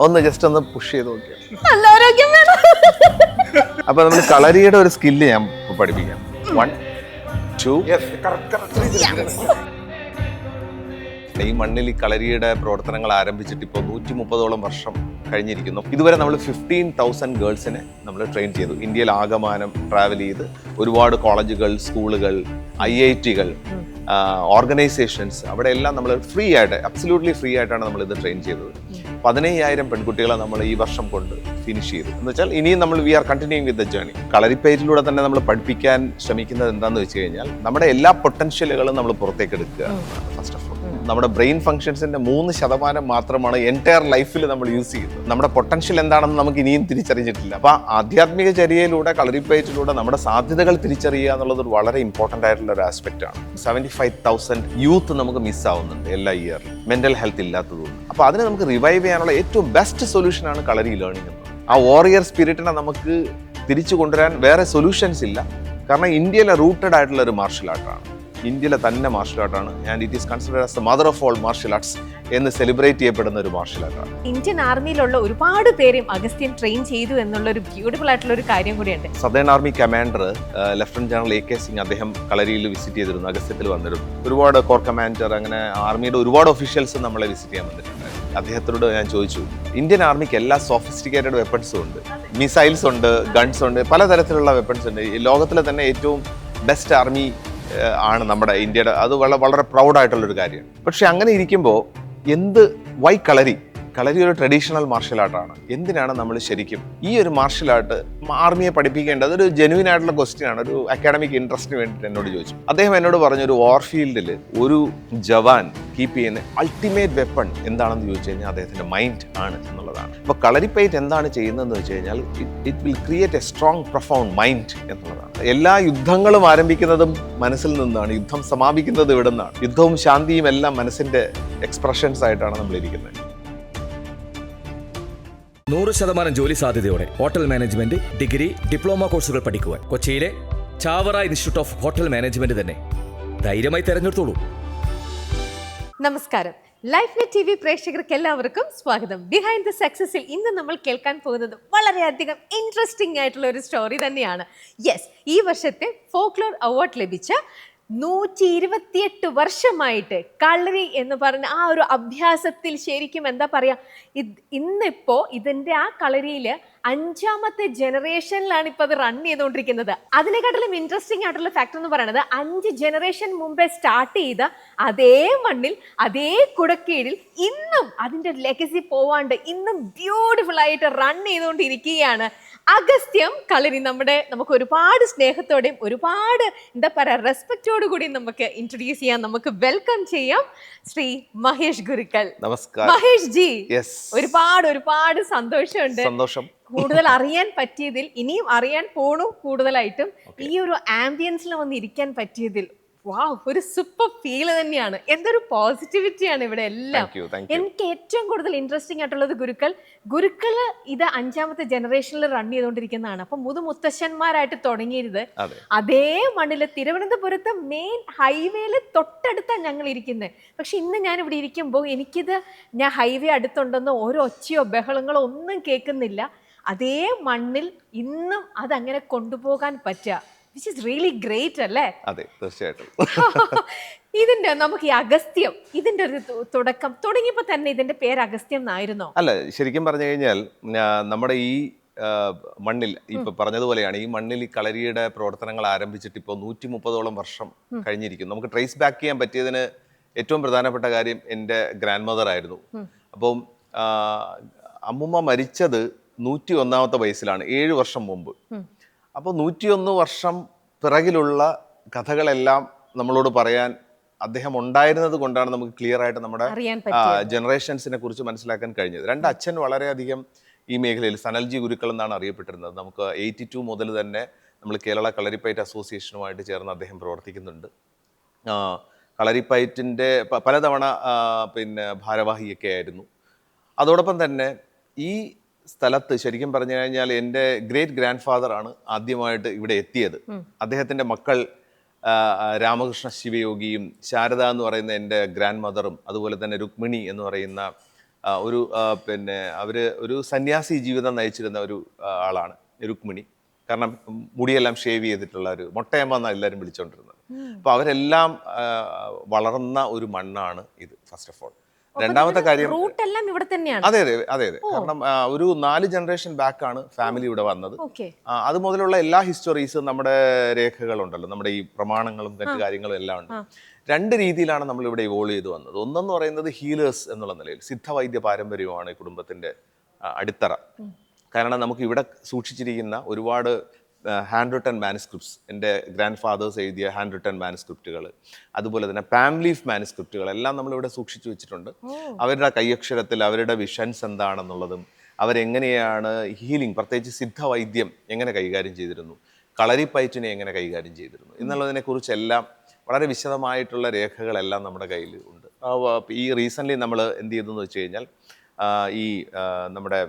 ഒന്ന് ജസ്റ്റ് ഒന്ന് പുഷ് ചെയ്ത് നോക്കിയാൽ. നല്ല ആരോഗ്യം വേണം. അപ്പൊ നമ്മൾ കളരിയുടെ ഒരു സ്കില്ല് ഞാൻ പഠിപ്പിക്കാം. 1 2. ഈ മണ്ണിൽ ഈ കളരിയുടെ പ്രവർത്തനങ്ങൾ ആരംഭിച്ചിട്ട് ഇപ്പോൾ 130ഓളം വർഷം കഴിഞ്ഞിരിക്കുന്നു. ഇതുവരെ നമ്മൾ 15,000 ഗേൾസിനെ നമ്മൾ ട്രെയിൻ ചെയ്തു. ഇന്ത്യയിൽ ആകമാനം ട്രാവൽ ചെയ്ത് ഒരുപാട് കോളേജുകൾ, സ്കൂളുകൾ, IITകൾ, ഓർഗനൈസേഷൻസ്, അവിടെ എല്ലാം നമ്മൾ ഫ്രീ ആയിട്ട്, അബ്സല്യൂട്ട്ലി ഫ്രീ ആയിട്ടാണ് നമ്മൾ ഇത് ട്രെയിൻ ചെയ്തത്. 15,000 പെൺകുട്ടികളെ നമ്മൾ ഈ വർഷം കൊണ്ട് ഫിനിഷ് ചെയ്തു. എന്ന് വെച്ചാൽ ഇനിയും നമ്മൾ we are continuing with the journey. കളരിപ്പയറ്റിലൂടെ തന്നെ നമ്മൾ പഠിപ്പിക്കാൻ ശ്രമിക്കുന്നത് എന്താണെന്ന് വെച്ച് കഴിഞ്ഞാൽ നമ്മുടെ എല്ലാ പൊട്ടൻഷ്യലുകളും നമ്മൾ പുറത്തേക്ക് എടുക്കുക. ഫസ്റ്റ് ഓഫ് ഓൾ നമ്മുടെ ബ്രെയിൻ ഫംഗ്ഷൻസിന്റെ 3% മാത്രമാണ് എൻറ്റയർ ലൈഫിൽ നമ്മൾ യൂസ് ചെയ്യുന്നത്. നമ്മുടെ പൊട്ടൻഷ്യൽ എന്താണെന്ന് നമുക്ക് ഇനിയും തിരിച്ചറിഞ്ഞിട്ടില്ല. അപ്പൊ ആധ്യാത്മിക ചര്യയിലൂടെ, കളരിപ്പയറ്റിലൂടെ നമ്മുടെ സാധ്യതകൾ തിരിച്ചറിയുക എന്നുള്ളത് വളരെ ഇമ്പോർട്ടന്റ് ആയിട്ടുള്ള ഒരു ആസ്പെക്ട് ആണ്. 75,000 യൂത്ത് നമുക്ക് മിസ്സാവുന്നുണ്ട് എല്ലാ ഇയറിലും, മെന്റൽ ഹെൽത്ത് ഇല്ലാത്തതുകൊണ്ട്. അപ്പൊ അതിനെ നമുക്ക് റിവൈവ് ചെയ്യാനുള്ള ഏറ്റവും ബെസ്റ്റ് സൊല്യൂഷൻ ആണ് കളരി ലേണിംഗ് എന്ന്. ആ വാറിയർ സ്പിരിറ്റിനെ നമുക്ക് തിരിച്ചു കൊണ്ടുവരാൻ വേറെ സൊല്യൂഷൻസ് ഇല്ല. കാരണം ഇന്ത്യയിലെ റൂട്ടഡ് ആയിട്ടുള്ള ഒരു മാർഷൽ ആർട്ടാണ്, ഇന്ത്യയിലെ തന്നെ മാർഷൽ ആർട്ടാണ്. And it is considered as the mother of all martial arts എന്ന് സെലിബ്രേറ്റ് ചെയ്യപ്പെടുന്ന ഒരു മാർഷൽ ആർട്ടാണ്. ഇന്ത്യൻ ആർമിയിലുള്ള ഒരുപാട് പേരും അഗസ്ത്യൻ ട്രെയിൻ ചെയ്തു എന്നുള്ള ഒരു ബ്യൂട്ടിഫുൾ ആയിട്ടുള്ള ഒരു കാര്യം കൂടിയുണ്ട്. Southern army commander lieutenant general AK Singh അദ്ദേഹം കളരിയിൽ വിസിറ്റ് ചെയ്തിരുന്നു, അഗസ്ത്യത്തിൽ വന്നിരുന്നു. ഒരുപാട് കോർ കമാൻഡർ, അങ്ങനെ ആർമിയുടെ ഒരുപാട് ഒഫീഷ്യൽസ് നമ്മളെ വിസിറ്റ് ചെയ്യാൻ വന്നിട്ടുണ്ട്. അദ്ദേഹത്തോട് ഞാൻ ചോദിച്ചു, ഇന്ത്യൻ ആർമിക്ക് എല്ലാ സോഫിസ്റ്റിക്കേറ്റഡ് വെപ്പൺസും ഉണ്ട്, മിസൈൽസ് ഉണ്ട്, ഗൺസ് ഉണ്ട്, പലതരത്തിലുള്ള വെപ്പൺസ് ഉണ്ട്. ഈ ലോകത്തിലെ തന്നെ ഏറ്റവും ബെസ്റ്റ് ആർമി ആണ് നമ്മുടെ ഇന്ത്യയുടെ. അത് വളരെ പ്രൗഡായിട്ടുള്ളൊരു കാര്യമാണ്. പക്ഷെ അങ്ങനെ ഇരിക്കുമ്പോൾ വൈ കളരി ഒരു ട്രഡീഷണൽ മാർഷൽ ആർട്ടാണ്. എന്തിനാണ് നമ്മൾ ശരിക്കും ഈ ഒരു മാർഷൽ ആർട്ട് ആർമിയെ പഠിപ്പിക്കേണ്ടത്? അതൊരു ജെനുവിൻ ആയിട്ടുള്ള ക്വസ്റ്റ്യൻ ആണ്. ഒരു അക്കാഡമിക് ഇൻട്രസ്റ്റിന് വേണ്ടിയിട്ട് എന്നോട് ചോദിച്ചു. അദ്ദേഹം എന്നോട് പറഞ്ഞു, ഒരു വാർ ഫീൽഡിൽ ഒരു ജവാൻ കീപ്പ് ചെയ്യുന്ന അൾട്ടിമേറ്റ് വെപ്പൺ എന്താണെന്ന് ചോദിച്ചു കഴിഞ്ഞാൽ അദ്ദേഹത്തിന്റെ മൈൻഡ് ആണ് എന്നുള്ളതാണ്. അപ്പോൾ കളരിപ്പയറ്റ് എന്താണ് ചെയ്യുന്നതെന്ന് വെച്ച് കഴിഞ്ഞാൽ it will create A strong profound mind എന്നുള്ളതാണ്. എല്ലാ യുദ്ധങ്ങളും ആരംഭിക്കുന്നതും മനസ്സിൽ നിന്നാണ്, യുദ്ധം സമാപിക്കുന്നത് ഇവിടെ നിന്നാണ്. യുദ്ധവും ശാന്തിയും എല്ലാം മനസ്സിന്റെ എക്സ്പ്രഷൻസ് ആയിട്ടാണ് നമ്മൾ ഇരിക്കുന്നത്. 100% ജോലി സാധ്യതയോടെ ഹോട്ടൽ മാനേജ്മെന്റ് ഡിഗ്രി, ഡിപ്ലോമ കോഴ്സുകൾ പഠിക്കുവാൻ കൊച്ചിയിലെ Chavara institute of hotel management തന്നെ ധൈര്യമായി തെരഞ്ഞെടുത്തോളൂ. നമസ്കാരം, ലൈഫ് നെറ്റ് TV പ്രേക്ഷകർക്ക് എല്ലാവർക്കും സ്വാഗതം. ബിഹൈൻഡ് ദ സക്സസിൽ ഇന്ന് നമ്മൾ കേൾക്കാൻ പോകുന്നത് വളരെയധികം ഇൻട്രസ്റ്റിംഗ് ആയിട്ടുള്ള ഒരു സ്റ്റോറി തന്നെയാണ്. യെസ്, ഈ വർഷത്തെ ഫോക്ലോർ അവാർഡ് ലഭിച്ച 128 വർഷമായിട്ട് കളരി എന്ന് പറഞ്ഞ ആ ഒരു അഭ്യാസത്തിൽ ശരിക്കും എന്താ പറയാ, ഇന്നിപ്പോ ഇതിന്റെ ആ കളരിയിൽ 5ാമത്തെ ജനറേഷനിലാണ് ഇപ്പൊ അത് റൺ ചെയ്തുകൊണ്ടിരിക്കുന്നത്. അതിനെക്കാട്ടിലും ഇൻട്രസ്റ്റിംഗ് ആയിട്ടുള്ള ഫാക്ടർ എന്ന് പറയുന്നത് 5 ജനറേഷൻ മുമ്പേ സ്റ്റാർട്ട് ചെയ്ത അതേ മണ്ണിൽ, അതേ കുടക്കീഴിൽ ഇന്നും അതിന്റെ ലെഗസി പോവാണ്ട് ഇന്നും ബ്യൂട്ടിഫുൾ ആയിട്ട് റൺ ചെയ്തുകൊണ്ടിരിക്കുകയാണ് അഗസ്ത്യം കളരി. നമുക്ക് ഒരുപാട് സ്നേഹത്തോടെയും ഒരുപാട് എന്താ പറയാ റെസ്പെക്റ്റോടു കൂടി നമുക്ക് ഇൻട്രൊഡ്യൂസ് ചെയ്യാം, നമുക്ക് വെൽക്കം ചെയ്യാം ശ്രീ മഹേഷ് ഗുരുക്കൾ. നമസ്കാരം മഹേഷ് ജി. ഒരുപാട് സന്തോഷം. കൂടുതൽ അറിയാൻ പറ്റിയതിൽ, ഇനിയും അറിയാൻ പോണു കൂടുതലായിട്ടും. ഈ ഒരു ആംബിയൻസിൽ വന്ന് ഇരിക്കാൻ പറ്റിയതിൽ ഒരു സൂപ്പർ ഫീൽ തന്നെയാണ്. എന്തൊരു പോസിറ്റിവിറ്റിയാണ് ഇവിടെ എല്ലാം. എനിക്ക് ഏറ്റവും കൂടുതൽ ഇൻട്രസ്റ്റിംഗ് ആയിട്ടുള്ളത് ഗുരുക്കള് ഇത് 5ാമത്തെ ജനറേഷനിൽ റൺ ചെയ്തുകൊണ്ടിരിക്കുന്നതാണ്. അപ്പൊ മുത്തശ്ശന്മാരായിട്ട് തുടങ്ങിയത് അതേ മണ്ണില് തിരുവനന്തപുരത്ത് മെയിൻ ഹൈവേയില് തൊട്ടടുത്താണ് ഞങ്ങൾ ഇരിക്കുന്നത്. പക്ഷെ ഇന്ന് ഞാൻ ഇവിടെ ഇരിക്കുമ്പോൾ ഞാൻ ഹൈവേ അടുത്തുണ്ടെന്നോ ഓരോ ഒച്ചയോ ബഹളങ്ങളോ ഒന്നും കേൾക്കുന്നില്ല. അതേ മണ്ണിൽ ഇന്നും അതങ്ങനെ കൊണ്ടുപോകാൻ പറ്റുക, which is really great അല്ലേ? അതെ, തീർച്ചയായിട്ടും. ഇതിന്റെ നമുക്ക് ഈ അഗസ്ത്യം, ഇതിന്റെ ഒരു തുടക്കം തുടങ്ങിയപ്പോ തന്നെ ഇതിന്റെ പേര് അഗസ്ത്യം എന്നായിരുന്നോ? അല്ല, ശരിക്കും പറഞ്ഞു കഴിഞ്ഞാൽ നമ്മുടെ ഈ മണ്ണിൽ ഇപ്പൊ പറഞ്ഞതുപോലെയാണ്, ഈ മണ്ണിൽ ഈ കളരിയുടെ പ്രവർത്തനങ്ങൾ ആരംഭിച്ചിട്ട് ഇപ്പോൾ 130ഓളം വർഷം കഴിഞ്ഞിരിക്കുന്നു. നമുക്ക് ട്രേസ് ബാക്ക് ചെയ്യാൻ പറ്റിയതിന് ഏറ്റവും പ്രധാനപ്പെട്ട കാര്യം എൻ്റെ ഗ്രാൻഡ് മദർ ആയിരുന്നു. അപ്പം അമ്മുമ്മ മരിച്ചത് 101ാമത്തെ വയസ്സിലാണ്, 7 വർഷം മുമ്പ്. അപ്പോൾ 101 വർഷം പിറകിലുള്ള കഥകളെല്ലാം നമ്മളോട് പറയാൻ അദ്ദേഹം ഉണ്ടായിരുന്നത് കൊണ്ടാണ് നമുക്ക് ക്ലിയർ ആയിട്ട് നമ്മുടെ ജനറേഷൻസിനെ കുറിച്ച് മനസ്സിലാക്കാൻ കഴിഞ്ഞത്. 2 അച്ഛൻ വളരെയധികം ഈ മേഖലയിൽ സനൽജി ഗുരുക്കൾ എന്നാണ് അറിയപ്പെട്ടിരുന്നത്. നമുക്ക് 82 മുതൽ തന്നെ നമ്മൾ കേരള കളരിപ്പയറ്റ് അസോസിയേഷനുമായിട്ട് ചേർന്ന് അദ്ദേഹം പ്രവർത്തിക്കുന്നുണ്ട്. കളരിപ്പയറ്റിൻ്റെ പലതവണ ഭാരവാഹിയൊക്കെ ആയിരുന്നു. അതോടൊപ്പം തന്നെ ഈ സ്ഥലത്ത് ശരിക്കും പറഞ്ഞു കഴിഞ്ഞാൽ എൻ്റെ ഗ്രേറ്റ് ഗ്രാൻഡ് ഫാദർ ആണ് ആദ്യമായിട്ട് ഇവിടെ എത്തിയത്. അദ്ദേഹത്തിൻ്റെ മക്കൾ രാമകൃഷ്ണ ശിവയോഗിയും ശാരദ എന്ന് പറയുന്ന എൻ്റെ ഗ്രാൻഡ് മദറും അതുപോലെ തന്നെ രുക്മിണി എന്ന് പറയുന്ന പിന്നെ അവർ ഒരു സന്യാസി ജീവിതം നയിച്ചിരുന്ന ഒരു ആളാണ് രുക്മിണി. കാരണം മുടിയെല്ലാം ഷേവ് ചെയ്തിട്ടുള്ള ഒരു മൊട്ടയമ്മ എന്നാണ് എല്ലാവരും വിളിച്ചുകൊണ്ടിരുന്നത്. അപ്പോൾ അവരെല്ലാം വളർന്ന ഒരു മണ്ണാണ് ഇത്, ഫസ്റ്റ് ഓഫ് ഓൾ. രണ്ടാമത്തെ കാര്യം, റൂട്ട് എല്ലാം ഇവിടെ തന്നെയാണ്. അതെ അതെ അതെ അതെ. കാരണം ഒരു 4 ജനറേഷൻ ബാക്കാണ് ഫാമിലി ഇവിടെ വന്നത്. അത് മുതലുള്ള എല്ലാ ഹിസ്റ്ററീസും നമ്മുടെ രേഖകളുണ്ടല്ലോ, നമ്മുടെ ഈ പ്രമാണങ്ങളും മറ്റു കാര്യങ്ങളും എല്ലാം ഉണ്ട്. 2 രീതിയിലാണ് നമ്മൾ ഇവിടെ ഇവോൾവ് ചെയ്ത് വന്നത്. ഒന്നെന്ന് പറയുന്നത് ഹീലേഴ്സ് എന്നുള്ള നിലയിൽ സിദ്ധവൈദ്യ പാരമ്പര്യമാണ് ഈ കുടുംബത്തിന്റെ അടിത്തറ. കാരണം നമുക്ക് ഇവിടെ സൂക്ഷിച്ചിരിക്കുന്ന ഒരുപാട് ഹാൻഡ് റിട്ടൺ മാനുസ്ക്രിപ്റ്റ്സ്, എൻ്റെ ഗ്രാൻഡ് ഫാദേഴ്സ് എഴുതിയ ഹാൻഡ് റിട്ടൺ മാനുസ്ക്രിപ്റ്റുകൾ, അതുപോലെ തന്നെ പാം ലീഫ് മാനുസ്ക്രിപ്റ്റുകൾ എല്ലാം നമ്മളിവിടെ സൂക്ഷിച്ചു വെച്ചിട്ടുണ്ട്. അവരുടെ കൈയക്ഷരത്തിൽ അവരുടെ വിഷൻസ് എന്താണെന്നുള്ളതും അവരെങ്ങനെയാണ് ഹീലിംഗ്, പ്രത്യേകിച്ച് സിദ്ധവൈദ്യം എങ്ങനെ കൈകാര്യം ചെയ്തിരുന്നു, കളരിപ്പയറ്റിനെ എങ്ങനെ കൈകാര്യം ചെയ്തിരുന്നു എന്നുള്ളതിനെക്കുറിച്ചെല്ലാം വളരെ വിശദമായിട്ടുള്ള രേഖകളെല്ലാം നമ്മുടെ കയ്യിൽ ഉണ്ട്. ഈ റീസെൻ്റ്ലി നമ്മൾ എന്ത് ചെയ്തെന്ന് വെച്ച് കഴിഞ്ഞാൽ, ഈ നമ്മുടെ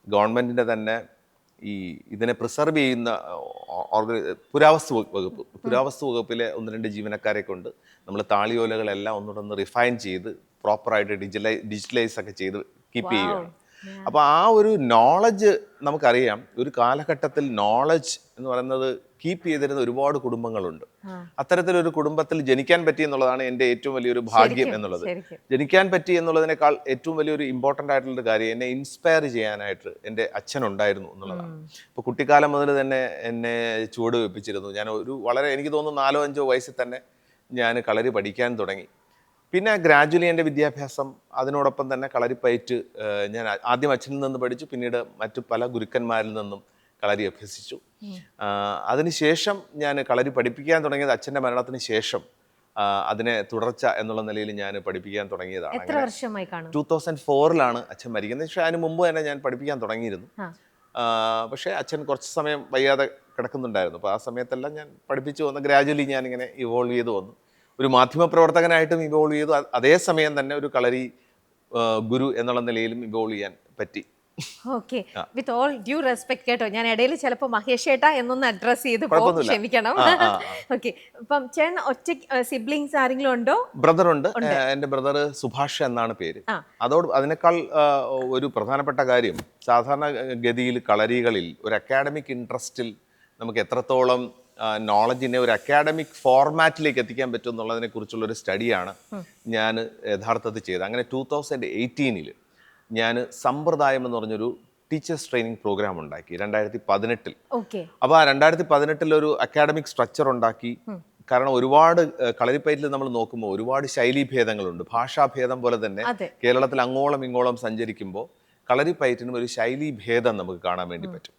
ഗവൺമെൻറ്റിൻ്റെ തന്നെ ഈ ഇതിനെ പ്രിസർവ് ചെയ്യുന്ന പുരാവസ്തു വകുപ്പിലെ 1-2 ജീവനക്കാരെ കൊണ്ട് നമ്മൾ താളിയോലകളെല്ലാം ഒന്നുകൂടെ റിഫൈൻ ചെയ്ത് പ്രോപ്പറായിട്ട് ഡിജിറ്റലൈസ് ഒക്കെ ചെയ്ത് കീപ്പ് ചെയ്യുകയാണ്. അപ്പോൾ ആ ഒരു നോളജ് നമുക്കറിയാം, ഒരു കാലഘട്ടത്തിൽ നോളജ് എന്ന് പറയുന്നത് കീപ്പ് ചെയ്തിരുന്ന ഒരുപാട് കുടുംബങ്ങളുണ്ട്. അത്തരത്തിലൊരു കുടുംബത്തിൽ ജനിക്കാൻ പറ്റി എന്നുള്ളതാണ് എൻ്റെ ഏറ്റവും വലിയൊരു ഭാഗ്യം എന്നുള്ളത്. ജനിക്കാൻ പറ്റി എന്നുള്ളതിനേക്കാൾ ഏറ്റവും വലിയൊരു ഇമ്പോർട്ടൻ്റ് ആയിട്ടുള്ളൊരു കാര്യം, എന്നെ ഇൻസ്പയർ ചെയ്യാനായിട്ട് എൻ്റെ അച്ഛനുണ്ടായിരുന്നു എന്നുള്ളതാണ്. ഇപ്പോൾ കുട്ടിക്കാലം മുതൽ തന്നെ എന്നെ ചുവട് വെപ്പിച്ചിരുന്നു. ഞാൻ വളരെ എനിക്ക് തോന്നുന്നു 4-5 വയസ്സിൽ തന്നെ ഞാൻ കളരി പഠിക്കാൻ തുടങ്ങി. പിന്നെ ഗ്രാജുവലി എൻ്റെ വിദ്യാഭ്യാസം അതിനോടൊപ്പം തന്നെ കളരിപ്പയറ്റ് ഞാൻ ആദ്യം അച്ഛനിൽ നിന്ന് പഠിച്ചു, പിന്നീട് മറ്റു പല ഗുരുക്കന്മാരിൽ നിന്നും കളരി അഭ്യസിച്ചു. അതിനുശേഷം ഞാൻ കളരി പഠിപ്പിക്കാൻ തുടങ്ങിയത് അച്ഛൻ്റെ മരണത്തിന് ശേഷം അതിനെ തുടർച്ച എന്നുള്ള നിലയിൽ ഞാൻ പഠിപ്പിക്കാൻ തുടങ്ങിയതാണ്. 2004 അച്ഛൻ മരിക്കുന്നത്. പക്ഷേ അതിന് മുമ്പ് തന്നെ ഞാൻ പഠിപ്പിക്കാൻ തുടങ്ങിയിരുന്നു. പക്ഷേ അച്ഛൻ കുറച്ച് സമയം വയ്യാതെ കിടക്കുന്നുണ്ടായിരുന്നു. അപ്പോൾ ആ സമയത്തെല്ലാം ഞാൻ പഠിപ്പിച്ചു വന്നു. ഗ്രാജുവലി ഞാനിങ്ങനെ ഇവോൾവ് ചെയ്ത് വന്നു. ഒരു മാധ്യമപ്രവർത്തകനായിട്ടും ഇവോൾവ് ചെയ്തു. അതേസമയം തന്നെ ഒരു കളരി ഗുരു എന്നുള്ള നിലയിലും ഇവോൾവ് ചെയ്യാൻ പറ്റി. Okay, with all due respect കേട്ടോ, ഞാൻ ഇടയിൽ ചിലപ്പോൾ മഹേഷ് ഏട്ടാ എന്നൊന്ന് അഡ്രസ് ചെയ്ത് പോകും, ക്ഷമിക്കണം. ഓക്കെ, അപ്പം ചേട്ടൻ ഒറ്റ സിബ്ലിങ്സ് ആരെങ്കിലും ഉണ്ടോ? ബ്രദർ ഉണ്ട്. എൻ്റെ ബ്രദർ സുഭാഷ് എന്നാണ് പേര്. അതിനേക്കാൾ ഒരു പ്രധാനപ്പെട്ട കാര്യം, സാധാരണ ഗതിയിൽ കളരികളിൽ ഒരു അക്കാഡമിക് ഇൻട്രസ്റ്റിൽ നമുക്ക് എത്രത്തോളം നോളജിനെ ഒരു അക്കാഡമിക് ഫോർമാറ്റിലേക്ക് എത്തിക്കാൻ പറ്റും എന്നുള്ളതിനെ കുറിച്ചുള്ള ഒരു സ്റ്റഡിയാണ് ഞാൻ യഥാർത്ഥത്തിൽ ചെയ്തത്. അങ്ങനെ 2018 ഞാൻ സമ്പ്രദായം എന്ന് പറഞ്ഞൊരു ടീച്ചേഴ്സ് ട്രെയിനിങ് പ്രോഗ്രാം ഉണ്ടാക്കി 2018. അപ്പോൾ ആ 2018 ഒരു അക്കാഡമിക് സ്ട്രക്ചർ ഉണ്ടാക്കി. കാരണം ഒരുപാട് കളരിപ്പയറ്റിൽ നമ്മൾ നോക്കുമ്പോൾ ഒരുപാട് ശൈലീഭേദങ്ങളുണ്ട്. ഭാഷാഭേദം പോലെ തന്നെ കേരളത്തിൽ അങ്ങോളം ഇങ്ങോളം സഞ്ചരിക്കുമ്പോൾ കളരിപ്പയറ്റിനും ഒരു ശൈലീഭേദം നമുക്ക് കാണാൻ വേണ്ടി പറ്റും.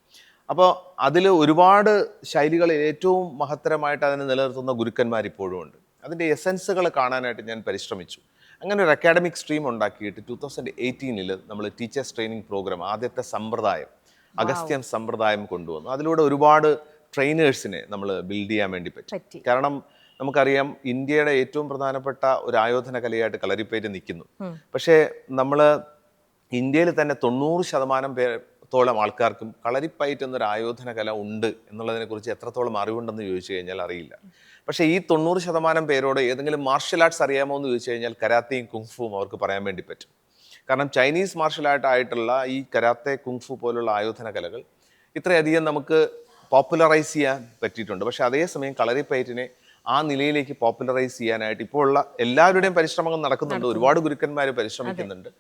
അപ്പോൾ അതിൽ ഒരുപാട് ശൈലികളിൽ ഏറ്റവും മഹത്തരമായിട്ട് അതിനെ നിലനിർത്തുന്ന ഗുരുക്കന്മാർ ഇപ്പോഴും ഉണ്ട്. അതിൻ്റെ എസൻസുകൾ കാണാനായിട്ട് ഞാൻ പരിശ്രമിച്ചു. അങ്ങനെ ഒരു അക്കാഡമിക് സ്ട്രീം ഉണ്ടാക്കിയിട്ട് 2018 നമ്മൾ ടീച്ചേഴ്സ് ട്രെയിനിങ് പ്രോഗ്രാം, ആദ്യത്തെ സമ്പ്രദായം അഗസ്ത്യൻ സമ്പ്രദായം കൊണ്ടുവന്നു. അതിലൂടെ ഒരുപാട് ട്രെയിനേഴ്സിനെ നമ്മൾ ബിൽഡ് ചെയ്യാൻ വേണ്ടി പറ്റി. കാരണം നമുക്കറിയാം, ഇന്ത്യയുടെ ഏറ്റവും പ്രധാനപ്പെട്ട ഒരു ആയോധന കലയായിട്ട് കളരിപ്പയറ്റ് നിൽക്കുന്നു. പക്ഷേ നമ്മൾ ഇന്ത്യയിൽ തന്നെ 90% ത്തോളം ആൾക്കാർക്കും കളരിപ്പയറ്റ് എന്നൊരു ആയോധന കല ഉണ്ട് എന്നുള്ളതിനെക്കുറിച്ച് എത്രത്തോളം അറിവുണ്ടെന്ന് ചോദിച്ചു കഴിഞ്ഞാൽ അറിയില്ല. പക്ഷേ ഈ 90% പേരോട് ഏതെങ്കിലും മാർഷ്യൽ ആർട്സ് അറിയാമോ എന്ന് ചോദിച്ചു കഴിഞ്ഞാൽ കരാത്തയും കുങ്ഫുവും അവർക്ക് പറയാൻ വേണ്ടി പറ്റും. കാരണം ചൈനീസ് മാർഷ്യൽ ആർട്ടായിട്ടുള്ള ഈ കരാത്തെ കുങ്ഫു പോലുള്ള ആയോധന കലകൾ ഇത്രയധികം നമുക്ക് പോപ്പുലറൈസ് ചെയ്യാൻ പറ്റിയിട്ടുണ്ട്. പക്ഷേ അതേസമയം കളരിപ്പയറ്റിനെ ആ നിലയിലേക്ക് പോപ്പുലറൈസ് ചെയ്യാനായിട്ട് ഇപ്പോൾ ഉള്ള എല്ലാവരുടെയും പരിശ്രമങ്ങൾ നടക്കുന്നുണ്ട്. ഒരുപാട് ഗുരുക്കന്മാർ പരിശ്രമിക്കുന്നുണ്ട്.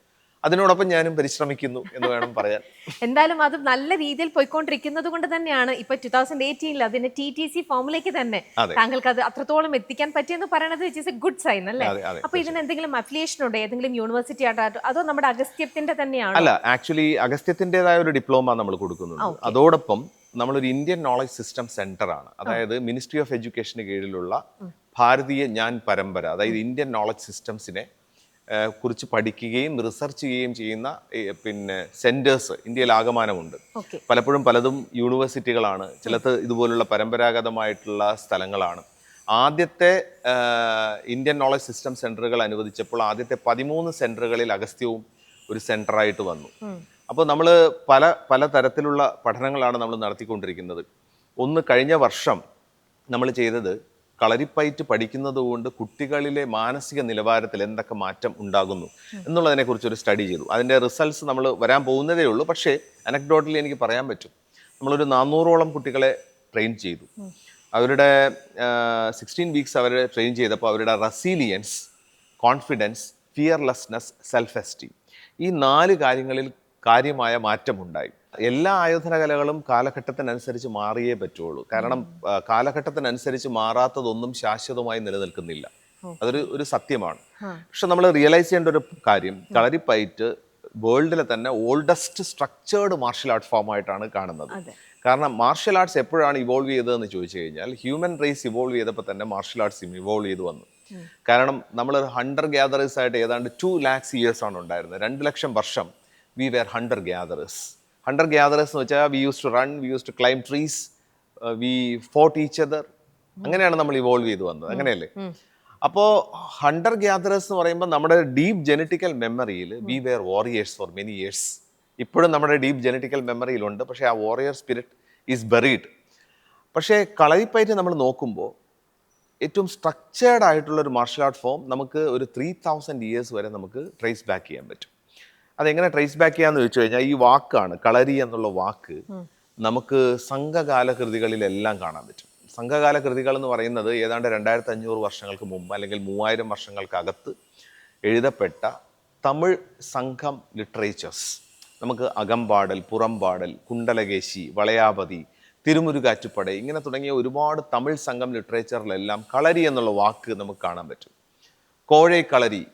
അതിനോടൊപ്പം ഞാനും പരിശ്രമിക്കുന്നു എന്ന് വേണം പറയാൻ. എന്തായാലും അത് നല്ല രീതിയിൽ പോയിക്കൊണ്ടിരിക്കുന്നത് കൊണ്ട് തന്നെയാണ് ഇപ്പൊ 2018 അതിന്റെ TTC ഫോമിലേക്ക് തന്നെ താങ്കൾക്ക് അത് അത്രത്തോളം എത്തിക്കാൻ പറ്റിയെന്ന് പറയുന്നത് it is a good sign അല്ലേ? അപ്പൊ ഇതിന് എന്തെങ്കിലും അഫിലിയേഷൻ ഉണ്ടോ, ഏതെങ്കിലും യൂണിവേഴ്സിറ്റി ആയിട്ടോ, അതോ നമ്മുടെ അഗസ്ത്യത്തിന്റെ തന്നെയാണോ? അല്ല, ആക്ച്വലി അഗസ്ത്യത്തിൻ്റെതായ ഒരു ഡിപ്ലോമ നമ്മൾ കൊടുക്കുന്നുണ്ട്. അതോടൊപ്പം നമ്മളൊരു ഇന്ത്യൻ നോളജ് സിസ്റ്റം സെന്റർ ആണ്. അതായത് മിനിസ്ട്രി ഓഫ് എഡ്യൂക്കേഷന് കീഴിലുള്ള ഭാരതീയ ജ്ഞാൻ പരമ്പര, അതായത് ഇന്ത്യൻ നോളജ് സിസ്റ്റംസിനെ കുറിച്ച് പഠിക്കുകയും റിസർച്ച് ചെയ്യുകയും ചെയ്യുന്ന പിന്നെ സെന്റേഴ്സ് ഇന്ത്യയിൽ ആകമാനമുണ്ട്. പലപ്പോഴും പലതും യൂണിവേഴ്സിറ്റികളാണ്, ചിലത് ഇതുപോലുള്ള പരമ്പരാഗതമായിട്ടുള്ള സ്ഥലങ്ങളാണ്. ആദ്യത്തെ ഇന്ത്യൻ നോളജ് സിസ്റ്റം സെന്ററുകൾ അനുവദിച്ചപ്പോൾ ആദ്യത്തെ 13 സെന്ററുകളിൽ അഗസ്ത്യവും ഒരു സെന്ററായിട്ട് വന്നു. അപ്പോൾ നമ്മൾ പല തരത്തിലുള്ള പഠനങ്ങളാണ് നമ്മൾ നടത്തിക്കൊണ്ടിരിക്കുന്നത്. ഒന്ന്, കഴിഞ്ഞ വർഷം നമ്മൾ ചെയ്തത് കളരിപ്പയറ്റ് പഠിക്കുന്നത് കൊണ്ട് കുട്ടികളിലെ മാനസിക നിലവാരത്തിൽ എന്തൊക്കെ മാറ്റം ഉണ്ടാകുന്നു എന്നുള്ളതിനെക്കുറിച്ച് ഒരു സ്റ്റഡി ചെയ്തു. അതിൻ്റെ റിസൾട്ട്സ് നമ്മൾ വരാൻ പോകുന്നതേ ഉള്ളൂ. പക്ഷേ അനക്ഡോട്ടലി എനിക്ക് പറയാൻ പറ്റും, നമ്മളൊരു 400ഓളം കുട്ടികളെ ട്രെയിൻ ചെയ്തു. അവരുടെ 16 വീക്സ് അവരെ ട്രെയിൻ ചെയ്തപ്പോൾ അവരുടെ resilience, confidence, fearlessness, self esteem, ഈ 4 കാര്യങ്ങളിൽ കാര്യമായ മാറ്റമുണ്ടായി. എല്ലാ ആയോധന കലകളും കാലഘട്ടത്തിനനുസരിച്ച് മാറിയേ പറ്റുള്ളൂ. കാരണം കാലഘട്ടത്തിനനുസരിച്ച് മാറാത്തതൊന്നും ശാശ്വതമായി നിലനിൽക്കുന്നില്ല. അതൊരു സത്യമാണ്. പക്ഷെ നമ്മൾ റിയലൈസ് ചെയ്യേണ്ട ഒരു കാര്യം, കളരിപ്പയറ്റ് വേൾഡിലെ തന്നെ oldest structured marshal art form ആയിട്ടാണ് കാണുന്നത്. കാരണം മാർഷൽ ആർട്സ് എപ്പോഴാണ് ഇവോൾവ് ചെയ്തതെന്ന് ചോദിച്ചു കഴിഞ്ഞാൽ, ഹ്യൂമൻ റേസ് ഇവോൾവ് ചെയ്തപ്പോൾ തന്നെ മാർഷൽ ആർട്സും ഇവോൾവ് ചെയ്ത് വന്നു. കാരണം നമ്മൾ ഹണ്ടർ ഗ്യാദറേഴ്സ് ആയിട്ട് ഏതാണ്ട് 2 lakhs years ആണ് ഉണ്ടായിരുന്നത്. 2 ലക്ഷം വർഷം we were hunter gatherers. Hunter gatherers എന്ന് വെച്ചാൽ we use to run, we use to climb trees, we fought each other. അങ്ങനെയാണ് നമ്മൾ ഇവോൾവ് ചെയ്ത് വന്നത്, അങ്ങനെയല്ലേ? അപ്പോൾ ഹണ്ടർ ഗ്യാദറേഴ്സ് എന്ന് പറയുമ്പോൾ നമ്മുടെ ഡീപ്പ് ജെനറ്റിക്കൽ മെമ്മറിയിൽ we were warriors for many years. ഇപ്പോഴും നമ്മുടെ ഡീപ്പ് ജെനറ്റിക്കൽ മെമ്മറിയിലുണ്ട്. പക്ഷേ ആ വാറിയർ സ്പിരിറ്റ് ഈസ് ബറീഡ്. പക്ഷേ കളരിപ്പയറ്റ് നമ്മൾ നോക്കുമ്പോൾ ഏറ്റവും സ്ട്രക്ചേർഡ് ആയിട്ടുള്ളൊരു മാർഷൽ ആർട്ട് ഫോം നമുക്ക് ഒരു 3000 years വരെ നമുക്ക് ട്രേസ് ബാക്ക് ചെയ്യാൻ പറ്റും. അതെങ്ങനെ ട്രേസ് ബാക്ക് ചെയ്യാന്ന് ചോദിച്ചു കഴിഞ്ഞാൽ, ഈ വാക്കാണ് കളരി എന്നുള്ള വാക്ക് നമുക്ക് സംഘകാല കൃതികളിലെല്ലാം കാണാൻ പറ്റും. സംഘകാല കൃതികൾ എന്ന് പറയുന്നത് ഏതാണ്ട് 2500 വർഷങ്ങൾക്ക് മുമ്പ് അല്ലെങ്കിൽ 3000 വർഷങ്ങൾക്കകത്ത് എഴുതപ്പെട്ട തമിഴ് സംഘം ലിറ്ററേച്ചേഴ്സ്. നമുക്ക് അകമ്പാടൽ, പുറംപാടൽ, കുണ്ടലകേശി, വളയാപതി, തിരുമുരുകാറ്റുപട, ഇങ്ങനെ തുടങ്ങിയ ഒരുപാട് തമിഴ് സംഘം ലിറ്ററേച്ചറിലെല്ലാം കളരി എന്നുള്ള വാക്ക് നമുക്ക് കാണാൻ പറ്റും. കോഴൈ കളരി,